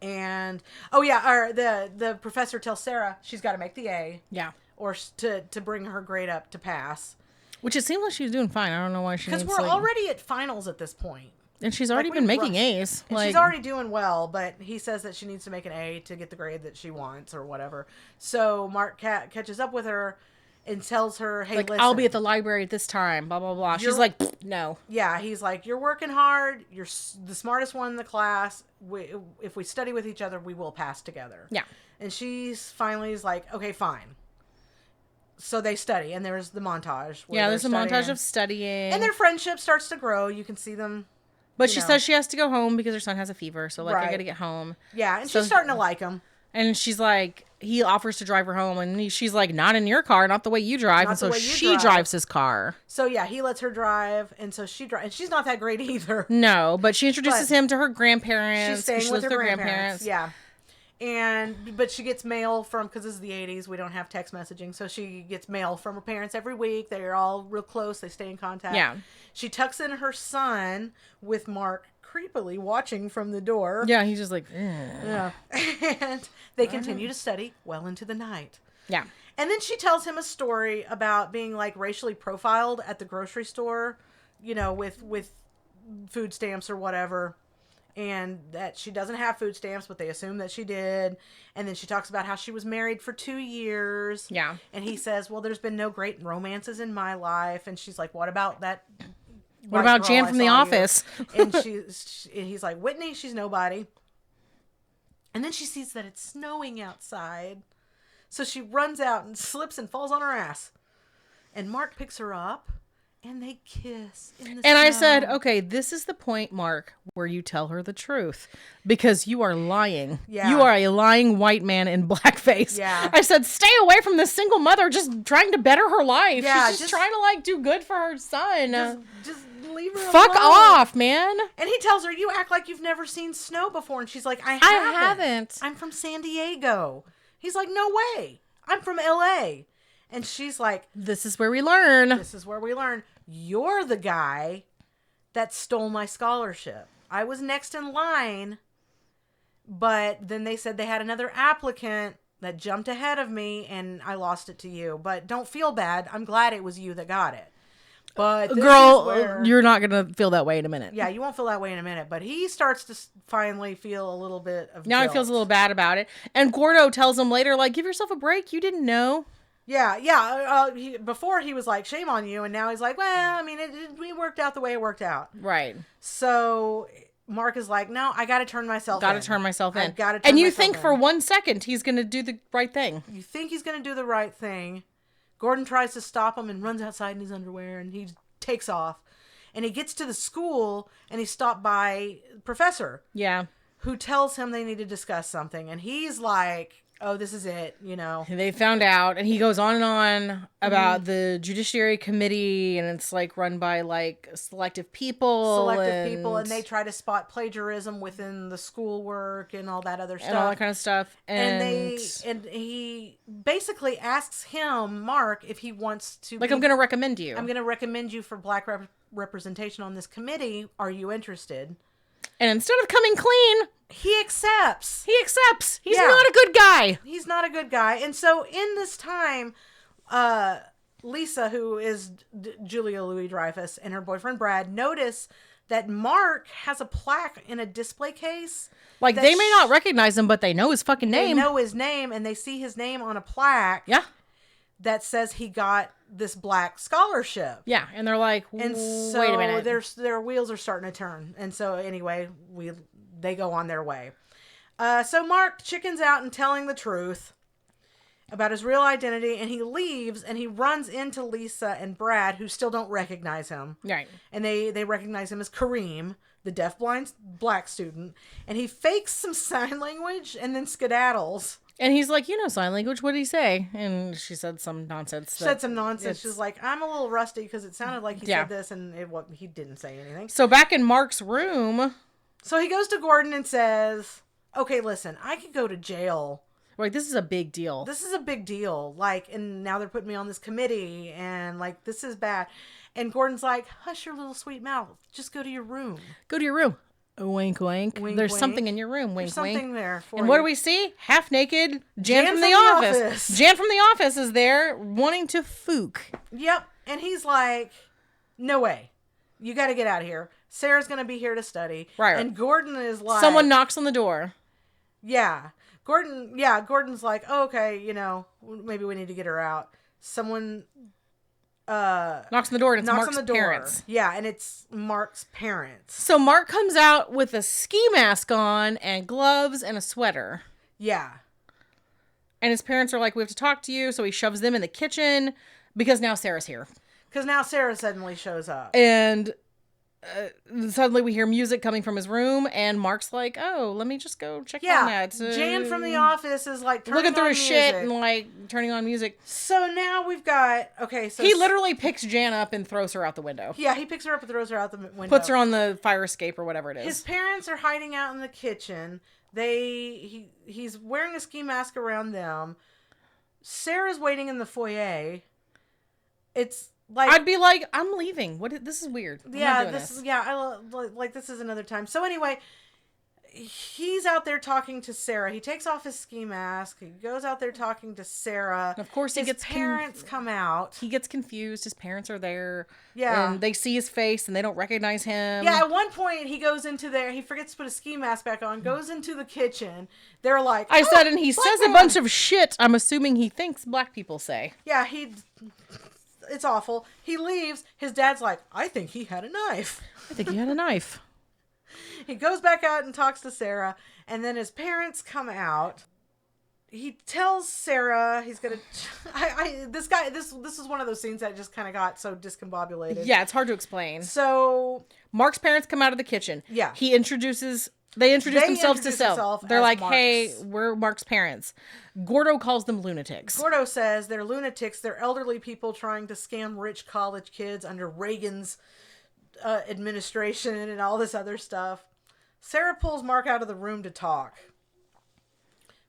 And oh yeah, or the professor tells Sarah she's got to make the A. Yeah. Or to bring her grade up to pass. Which it seems like she's doing fine. I don't know why she needs because we're already at finals at this point. And she's already been making A's. And she's already doing well, but he says that she needs to make an A to get the grade that she wants or whatever. So Mark catches up with her and tells her, hey, like, listen. I'll be at the library at this time, blah, blah, blah. She's like, no. Yeah, he's like, you're working hard. You're the smartest one in the class. If we study with each other, we will pass together. Yeah. And she's finally is like, okay, fine. So they study, and there's the montage. Yeah, there's a montage of studying. And their friendship starts to grow. You can see them. But she says she has to go home because her son has a fever. So, like, I got to get home. Yeah, and she's starting to like him. And she's like, he offers to drive her home. And she's like, not in your car, not the way you drive. And so she drives his car. So, yeah, he lets her drive. And so she drives. And she's not that great either. No, but she introduces him to her grandparents. She's staying with her grandparents. Yeah. But she gets mail from, because this is the 80s, we don't have text messaging, so she gets mail from her parents every week. They're all real close. They stay in contact. Yeah. She tucks in her son with Mark creepily watching from the door. Yeah, he's just like, yeah. And they continue to study well into the night. Yeah. And then she tells him a story about being like racially profiled at the grocery store, you know, with food stamps or whatever. And that she doesn't have food stamps, but they assume that she did. And then she talks about how she was married for 2 years. Yeah. And he says, well, there's been no great romances in my life. And she's like, what about that? What about Jan from The Office? And and he's like, Whitney, she's nobody. And then she sees that it's snowing outside. So she runs out and slips and falls on her ass. And Mark picks her up. And they kiss in the snow. I said, okay, this is the point, Mark, where you tell her the truth. Because you are lying. Yeah. You are a lying white man in blackface. Yeah. I said, stay away from this single mother just trying to better her life. Yeah, She's just trying to, like, do good for her son. Just leave her Fuck alone. off, man. And he tells her, you act like you've never seen snow before. And she's like, I haven't. I'm from San Diego. He's like, no way. I'm from LA. And she's like, this is where we learn. This is where we learn. You're the guy that stole my scholarship. I was next in line, but then they said they had another applicant that jumped ahead of me, and I lost it to you. But don't feel bad. I'm glad it was you that got it. But girl, you're not going to feel that way in a minute. Yeah, you won't feel that way in a minute. But he starts to finally feel a little bit of now guilt. He feels a little bad about it. And Gordo tells him later, like, give yourself a break. You didn't know. Yeah. Before he was like, shame on you. And now he's like, well, I mean, it worked out the way it worked out. Right. So Mark is like, no, I got to turn myself in. Got to turn myself in. And you think for 1 second he's going to do the right thing. You think he's going to do the right thing. Gordon tries to stop him and runs outside in his underwear and he takes off. And he gets to the school and he's stopped by Professor. Yeah. Who tells him they need to discuss something. And he's like, oh, this is it, you know. They found out, and he goes on and on about the Judiciary Committee, and it's like run by like selective people. And they try to spot plagiarism within the schoolwork and all that other stuff. And all that kind of stuff. And he basically asks him, Mark, if he wants to I'm going to recommend you. I'm going to recommend you for black representation on this committee. Are you interested? And instead of coming clean, he accepts. He's not a good guy. He's not a good guy. And so in this time, Lisa, who is Julia Louis-Dreyfus, and her boyfriend Brad notice that Mark has a plaque in a display case. Like, they may not recognize him, but they know his fucking name. They know his name, and they see his name on a plaque. Yeah. That says he got this black scholarship. Yeah, and they're like, and so wait a minute. Their wheels are starting to turn. And so anyway, they go on their way. So Mark chickens out and telling the truth about his real identity, and he leaves and he runs into Lisa and Brad, who still don't recognize him. Right. And they recognize him as Kareem, the deafblind black student, and he fakes some sign language and then skedaddles. And he's like, you know sign language. What did he say? And she said some nonsense. She's like, I'm a little rusty because it sounded like he said this, and he didn't say anything. So back in Mark's room. So he goes to Gordon and says, okay, listen, I could go to jail. Like, this is a big deal. Like, and now they're putting me on this committee, and like, this is bad. And Gordon's like, hush your little sweet mouth. Just go to your room. Wink, Wink, wink. There's something in your room. Wink, There's something wink. there for and you. What do we see? Half naked Jan from the office. Jan from the office is there wanting to fook. Yep. And he's like, no way. You got to get out of here. Sarah's going to be here to study. Right. And Gordon is like... Someone knocks on the door. Yeah. Gordon's like, oh, okay, you know, maybe we need to get her out. Someone... knocks on the door and it's Mark's parents. Yeah, and it's Mark's parents. So Mark comes out with a ski mask on and gloves and a sweater. Yeah. And his parents are like, we have to talk to you. So he shoves them in the kitchen because now Sarah's here. Because now Sarah suddenly shows up. And suddenly we hear music coming from his room, and Mark's like, oh, let me just go check on that. Jan from the office is like looking through his shit and like turning on music. So now we've got, he literally picks Jan up and throws her out the window. Yeah, he picks her up and throws her out the window. Puts her on the fire escape or whatever it is. His parents are hiding out in the kitchen. He's wearing a ski mask around them. Sarah's waiting in the foyer. It's like I'd be like, I'm leaving. This is weird. I'm not doing this. This is another time. So anyway, he's out there talking to Sarah. He takes off his ski mask. He goes out there talking to Sarah. And of course, his parents come out. He gets confused. His parents are there. Yeah. And they see his face and they don't recognize him. Yeah, at one point he goes into there. He forgets to put his ski mask back on. Goes into the kitchen. They're like, I said, and he says a bunch of shit. I'm assuming he thinks black people say. Yeah, it's awful. He leaves. His dad's like, I think he had a knife. I think he had a knife. He goes back out and talks to Sarah, and then his parents come out. He tells Sarah he's gonna. This is one of those scenes that just kind of got so discombobulated. Yeah, it's hard to explain. So Mark's parents come out of the kitchen. Yeah, They introduce themselves to self. They're like, hey, we're Mark's parents. Gordo calls them lunatics. Gordo says they're lunatics. They're elderly people trying to scam rich college kids under Reagan's administration and all this other stuff. Sarah pulls Mark out of the room to talk.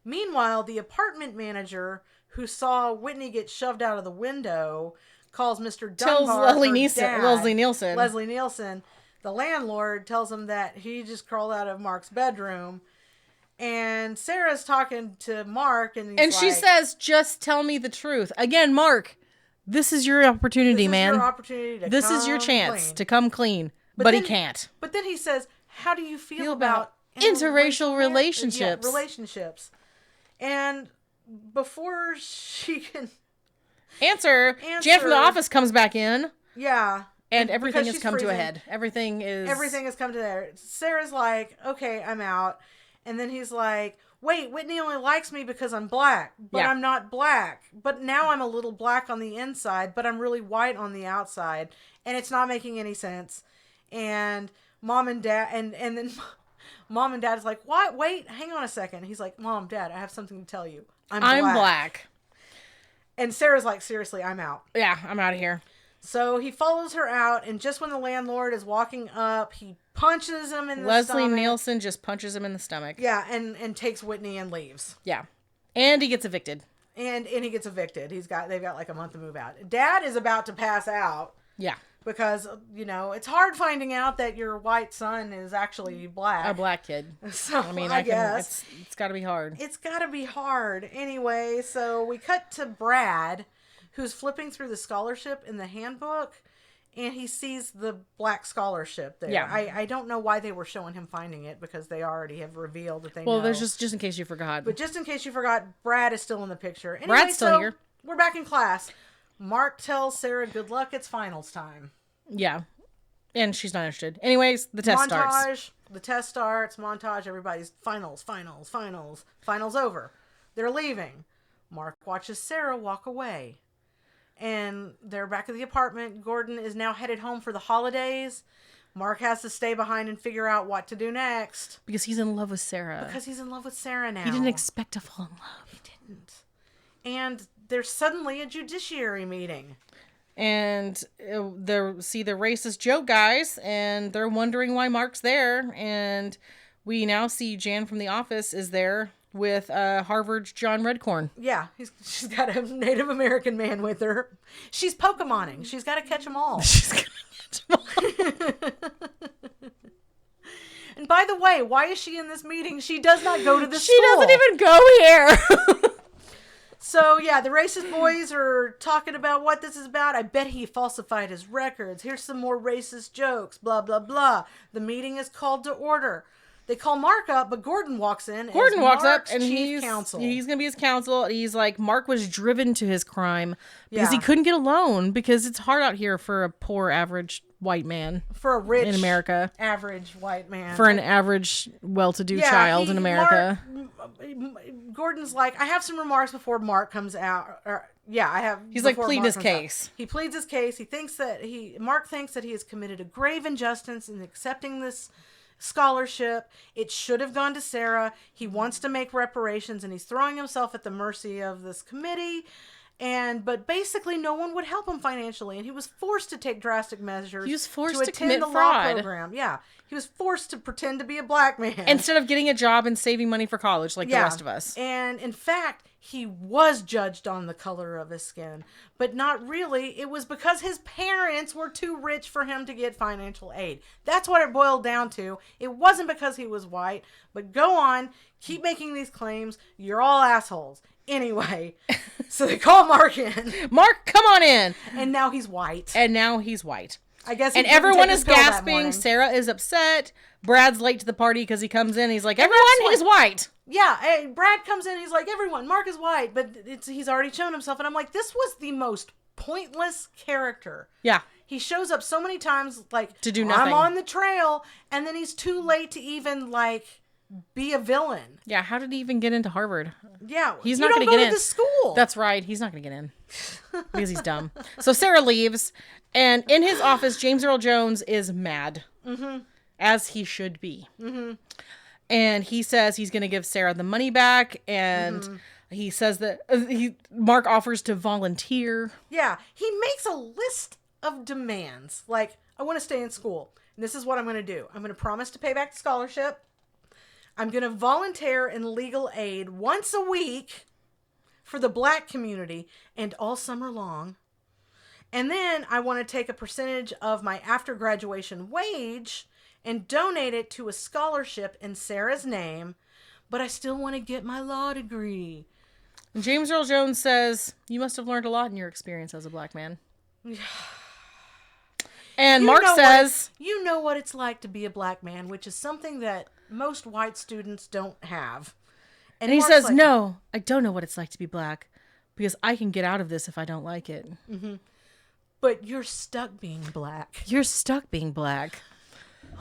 Meanwhile, the apartment manager who saw Whitney get shoved out of the window calls Mr. Dunbar. Leslie Nielsen. The landlord tells him that he just crawled out of Mark's bedroom. And Sarah's talking to Mark, and she says, "Just tell me the truth." Again, Mark, this is your opportunity, man. This is your chance to come clean. But he can't. But then he says, "How do you feel about interracial relationships?" Relationships. And before she can answer, Jan from the office comes back in. Yeah. And everything has come to a head. Everything has come to there. Sarah's like, okay, I'm out. And then he's like, wait, Whitney only likes me because I'm black. But I'm not black. But now I'm a little black on the inside, but I'm really white on the outside. And it's not making any sense. And mom and dad, and then mom and dad is like, what? Wait, hang on a second. He's like, Mom, Dad, I have something to tell you. I'm black. And Sarah's like, seriously, I'm out. Yeah, I'm out of here. So he follows her out, and just when the landlord is walking up, he punches him in the stomach. Leslie Nielsen just punches him in the stomach. Yeah, and takes Whitney and leaves. Yeah. And he gets evicted. And he gets evicted. They've got like a month to move out. Dad is about to pass out. Yeah. Because, it's hard finding out that your white son is actually black. A black kid. So, I guess. It's got to be hard. It's got to be hard. Anyway, so we cut to Brad, who's flipping through the scholarship in the handbook, and he sees the black scholarship there. Yeah. I don't know why they were showing him finding it, because they already have revealed that they know. Well, there's just in case you forgot. But just in case you forgot, Brad is still in the picture. Anyway, Brad's still here. We're back in class. Mark tells Sarah, good luck, it's finals time. Yeah. And she's not interested. Anyways, the test starts. The test starts. Montage. Everybody's finals over. They're leaving. Mark watches Sarah walk away. And they're back at the apartment. Gordon is now headed home for the holidays. Mark has to stay behind and figure out what to do next. Because he's in love with Sarah. Because he's in love with Sarah now. He didn't expect to fall in love. He didn't. And there's suddenly a judiciary meeting. And the racist joke guys, and they're wondering why Mark's there. And we now see Jan from the office is there with Harvard's John Redcorn. Yeah, she's got a Native American man with her. She's Pokemoning. She's got to catch them all. She's going to catch them all. And by the way, why is she in this meeting? She does not go to the school. She doesn't even go here. So, yeah, the racist boys are talking about what this is about. I bet he falsified his records. Here's some more racist jokes, blah, blah, blah. The meeting is called to order. They call Mark up, but Gordon walks in. Gordon walks up, and he's going to be his counsel. He's like, Mark was driven to his crime because he Yeah. couldn't get a loan, because it's hard out here for a poor, average white man. For a rich, in America. average white man. For an average, well-to-do child in America. Gordon's like, I have some remarks before Mark comes out. He's like pleading his case. He pleads his case. Mark thinks that he has committed a grave injustice in accepting this scholarship. It should have gone to Sarah. He wants to make reparations, and he's throwing himself at the mercy of this committee. But basically no one would help him financially, and he was forced to take drastic measures. He was forced to attend commit the law fraud. program. Yeah, he was forced to pretend to be a black man Instead of getting a job and saving money for college like the rest of us. And in fact, he was judged on the color of his skin, but not really. It was because his parents were too rich for him to get financial aid. That's what it boiled down to. It wasn't because he was white, but go on, keep making these claims. You're all assholes. Anyway, so they call Mark in. Mark, come on in. And now he's white. I guess. He And didn't everyone take is his pill that gasping. morning. Sarah is upset. Brad's late to the party because he comes in. He's like, everyone, he's white. Yeah, hey, Brad comes in. He's like, everyone, Mark is white, but he's already shown himself. And I'm like, this was the most pointless character. Yeah. He shows up so many times, like, To do nothing. I'm on the trail, and then he's too late to even, like, be a villain. Yeah, how did he even get into Harvard? Yeah, He's you not don't going to go get to in. the school. That's right. He's not going to get in because he's dumb. So Sarah leaves, and in his office, James Earl Jones is mad, as he should be. And he says he's going to give Sarah the money back, and he says that Mark offers to volunteer. Yeah, he makes a list of demands. Like, I want to stay in school, and this is what I'm going to do. I'm going to promise to pay back the scholarship. I'm going to volunteer in legal aid once a week for the black community and all summer long. And then I want to take a percentage of my after graduation wage and donate it to a scholarship in Sarah's name, but I still want to get my law degree. And James Earl Jones says, you must have learned a lot in your experience as a black man. And Mark says... You know what it's like to be a black man, which is something that most white students don't have. And he Mark's says, like, no, I don't know what it's like to be black because I can get out of this if I don't like it. But you're stuck being black. You're stuck being black.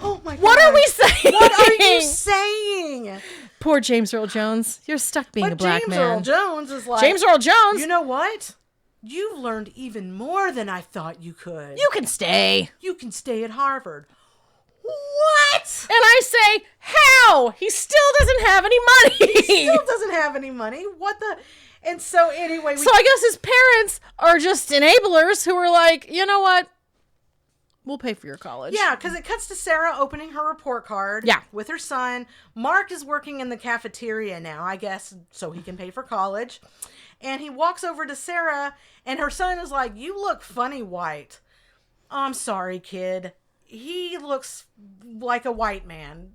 Oh my God. What are we saying? What are you saying? Poor James Earl Jones. You're stuck being a black James man. Earl Jones is like... James Earl Jones. You know what? You've learned even more than I thought you could. You can stay. You can stay at Harvard. What? And I say, how? He still doesn't have any money. He still doesn't have any money. What the... And so anyway... So I guess his parents are just enablers who are like, you know what? We'll pay for your college. Yeah, because it cuts to Sarah opening her report card with her son. Mark is working in the cafeteria now, I guess, so he can pay for college. And he walks over to Sarah, and her son is like, you look funny white. I'm sorry, kid. He looks like a white man.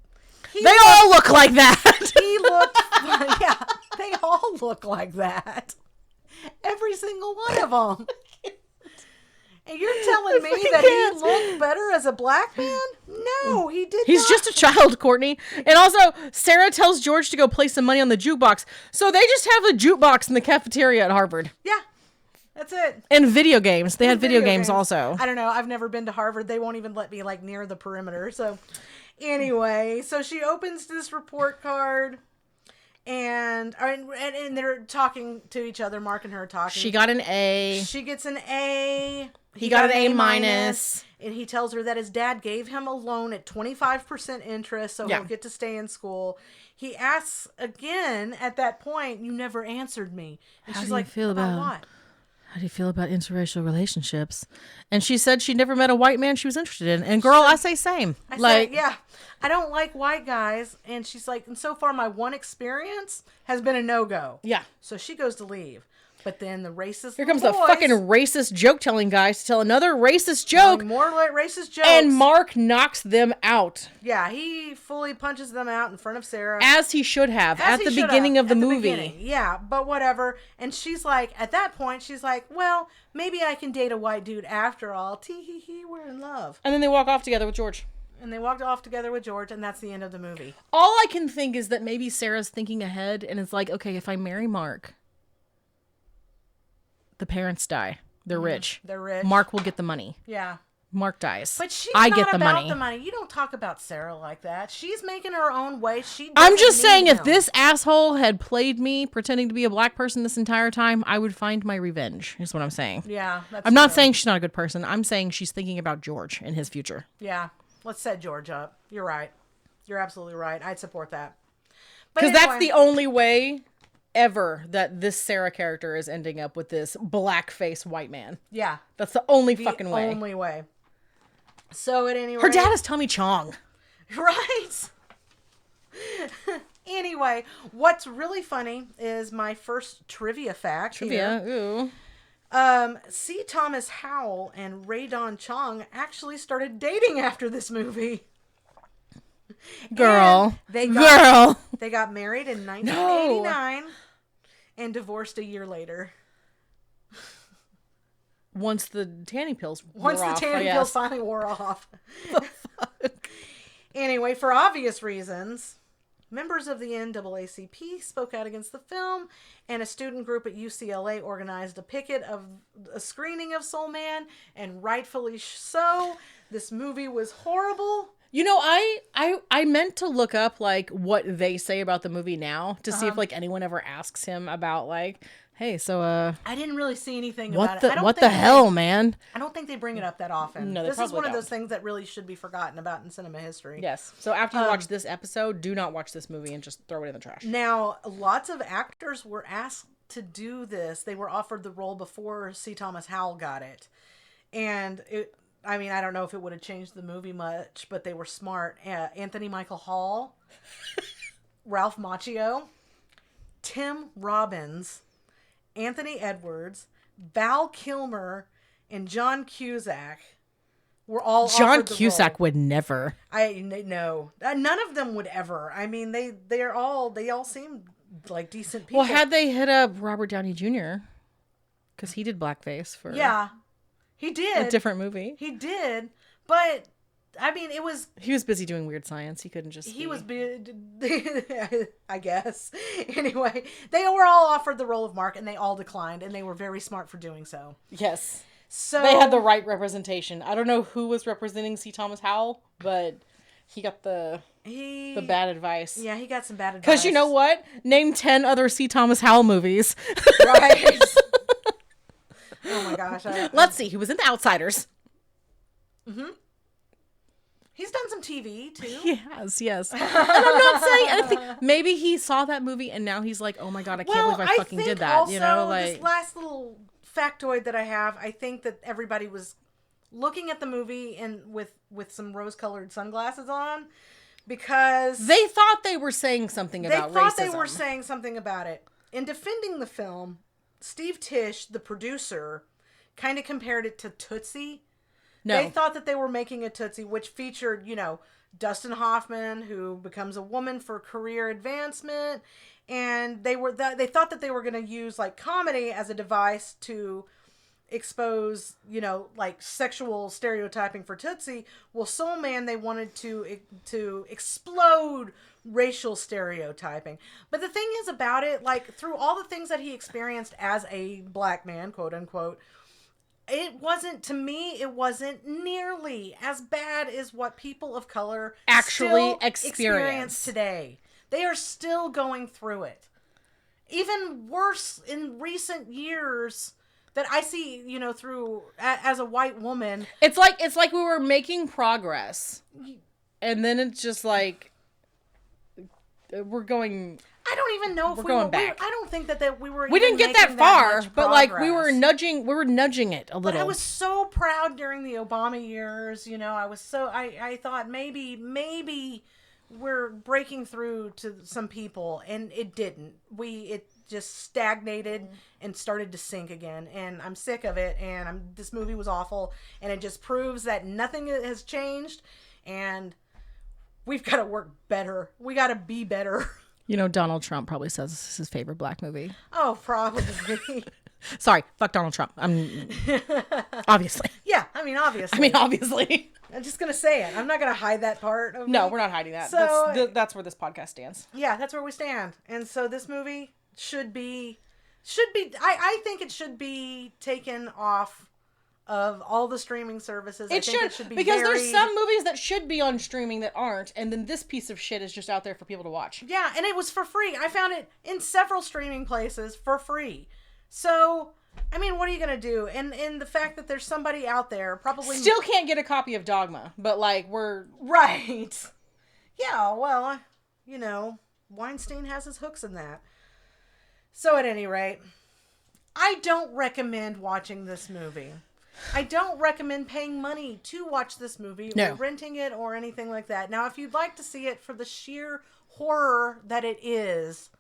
They all look like that. He looked, yeah, they all look like that. Every single one of them. And you're telling me that he looked better as a black man? No, he did not. He's just a child, Courtney. And also, Sarah tells George to go play some money on the jukebox. So they just have a jukebox in the cafeteria at Harvard. Yeah, that's it. And video games. They had video games also. I don't know. I've never been to Harvard. They won't even let me like near the perimeter. So anyway, so she opens this report card. And they're talking to each other. Mark and her are talking. She got an A. She gets an A. He got an A minus. And he tells her that his dad gave him a loan at 25% interest, so he'll get to stay in school. He asks again at that point, you never answered me. And she's like, about what? How do you feel about interracial relationships? And she said she never met a white man she was interested in. And girl, I say same. I said, yeah, I don't like white guys. And she's like, and so far my one experience has been a no-go. Yeah. So she goes to leave. But then the racist Here comes the fucking racist joke-telling guys to tell another racist joke. More racist jokes. And Mark knocks them out. Yeah, he fully punches them out in front of Sarah. As he should have at the beginning of the movie. Yeah, but whatever. And she's like, at that point, she's like, well, maybe I can date a white dude after all. Tee-hee-hee, we're in love. And then they walk off together with George. And they walked off together with George, and that's the end of the movie. All I can think is that maybe Sarah's thinking ahead, and it's like, okay, if I marry Mark, the parents die. They're rich. They're rich. Mark will get the money. Yeah. Mark dies. But she's I not get the about money. the money. You don't talk about Sarah like that. She's making her own way. I'm just saying, if this asshole had played me pretending to be a black person this entire time, I would find my revenge, is what I'm saying. Yeah, that's I'm not true. saying she's not a good person. I'm saying she's thinking about George and his future. Yeah. Let's set George up. You're right. You're absolutely right. I'd support that. Because that's the only way ever that this Sarah character is ending up with this blackface white man. Yeah. That's the only fucking way. Only way. So at any rate, Her dad is Tommy Chong. Right? Anyway, what's really funny is my first trivia fact. Trivia, ooh. C. Thomas Howell and Ray Don Chong actually started dating after this movie. Girl. They got married in 1989 and divorced a year later. Once the tanning pills finally wore off. The fuck? Anyway, for obvious reasons, members of the NAACP spoke out against the film, and a student group at UCLA organized a picket of a screening of Soul Man, and rightfully so. This movie was horrible. You know, I meant to look up like what they say about the movie now to see if like anyone ever asks him about like, hey, so I didn't really see anything about it. What the hell, man? I don't think they bring it up that often. No, this is one of those things that really should be forgotten about in cinema history. Yes. So after you watch this episode, do not watch this movie and just throw it in the trash. Now, lots of actors were asked to do this. They were offered the role before C. Thomas Howell got it. And I don't know if it would have changed the movie much, but they were smart. Anthony Michael Hall, Ralph Macchio, Tim Robbins, Anthony Edwards, Val Kilmer, and John Cusack were all John Cusack would never. No, none of them would ever. I mean, they all seem like decent people. Well, had they hit up Robert Downey Jr. because he did blackface for he did a different movie. He did, but I mean, he was busy doing weird science. He couldn't just. He was, I guess. Anyway, they were all offered the role of Mark, and they all declined, and they were very smart for doing so. Yes. So they had the right representation. I don't know who was representing C. Thomas Howell, but he got the bad advice. Yeah, he got some bad advice. Because you know what? Name 10 other C. Thomas Howell movies. Right. Oh my gosh. Let's see. He was in The Outsiders. Mm-hmm. He's done some TV too. He has, yes. And I'm not saying anything. Maybe he saw that movie and now he's like, oh my God, I can't believe I fucking did that. Also, you know, like this last little factoid that I have, I think that everybody was looking at the movie and with some rose-colored sunglasses on because they thought they were saying something about racism. They thought they were saying something about it. In defending the film, Steve Tisch, the producer, kind of compared it to Tootsie. No. They thought that they were making a Tootsie, which featured, Dustin Hoffman, who becomes a woman for career advancement. And they thought that they were going to use like comedy as a device to expose, like sexual stereotyping for Tootsie. Well, Soul Man, they wanted to explode racial stereotyping. But the thing is about it, like through all the things that he experienced as a black man, quote unquote, it wasn't nearly as bad as what people of color actually experience today. They are still going through it. Even worse in recent years that I see, through as a white woman. It's like we were making progress. And then it's just like we're going I don't even know if we're going back. I don't think that we were. We didn't get that far, but like we were nudging it a little. But I was so proud during the Obama years. I was so I thought maybe we're breaking through to some people, and it didn't. It just stagnated and started to sink again, and I'm sick of it. And this movie was awful, and it just proves that nothing has changed, and we've got to work better. We got to be better. Donald Trump probably says this is his favorite black movie. Oh, probably. Sorry, fuck Donald Trump. Obviously. Yeah, obviously. I'm just going to say it. I'm not going to hide that part of No, we're not hiding that. So, that's where this podcast stands. Yeah, that's where we stand. And so this movie should be I think it should be taken off of all the streaming services. I think it should be because there's some movies that should be on streaming that aren't, and then this piece of shit is just out there for people to watch. Yeah, and it was for free. I found it in several streaming places for free. So, what are you going to do? And the fact that there's somebody out there probably still can't get a copy of Dogma, but like we're right. Yeah, well, Weinstein has his hooks in that. So at any rate, I don't recommend watching this movie. I don't recommend paying money to watch this movie or renting it or anything like that. Now, if you'd like to see it for the sheer horror that it is,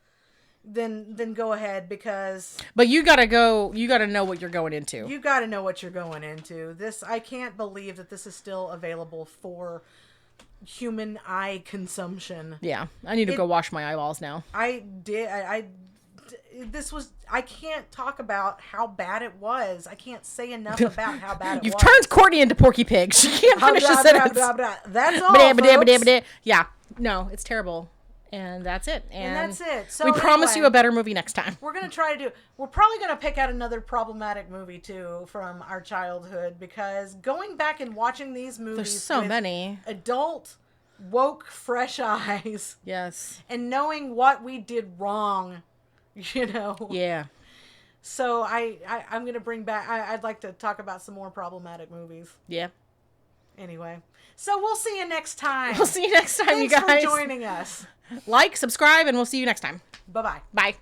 then go ahead, because... But you gotta know what you're going into. You gotta know what you're going into. I can't believe that this is still available for human eye consumption. Yeah, I need to go wash my eyeballs now. I can't talk about how bad it was. I can't say enough about how bad it was. You've turned Courtney into Porky Pig. She can't finish a sentence. That's all, folks. Yeah. No, it's terrible. And that's it. And that's it. So we promise you a better movie next time. We're going to try to we're probably going to pick out another problematic movie, too, from our childhood. Because going back and watching these movies... There's so many. Adult, woke, fresh eyes. Yes. And knowing what we did wrong... Yeah. So I'm going to bring back... I'd like to talk about some more problematic movies. Yeah. Anyway. So we'll see you next time. We'll see you next time, you guys. Thanks for joining us. Like, subscribe, and we'll see you next time. Bye-bye. Bye.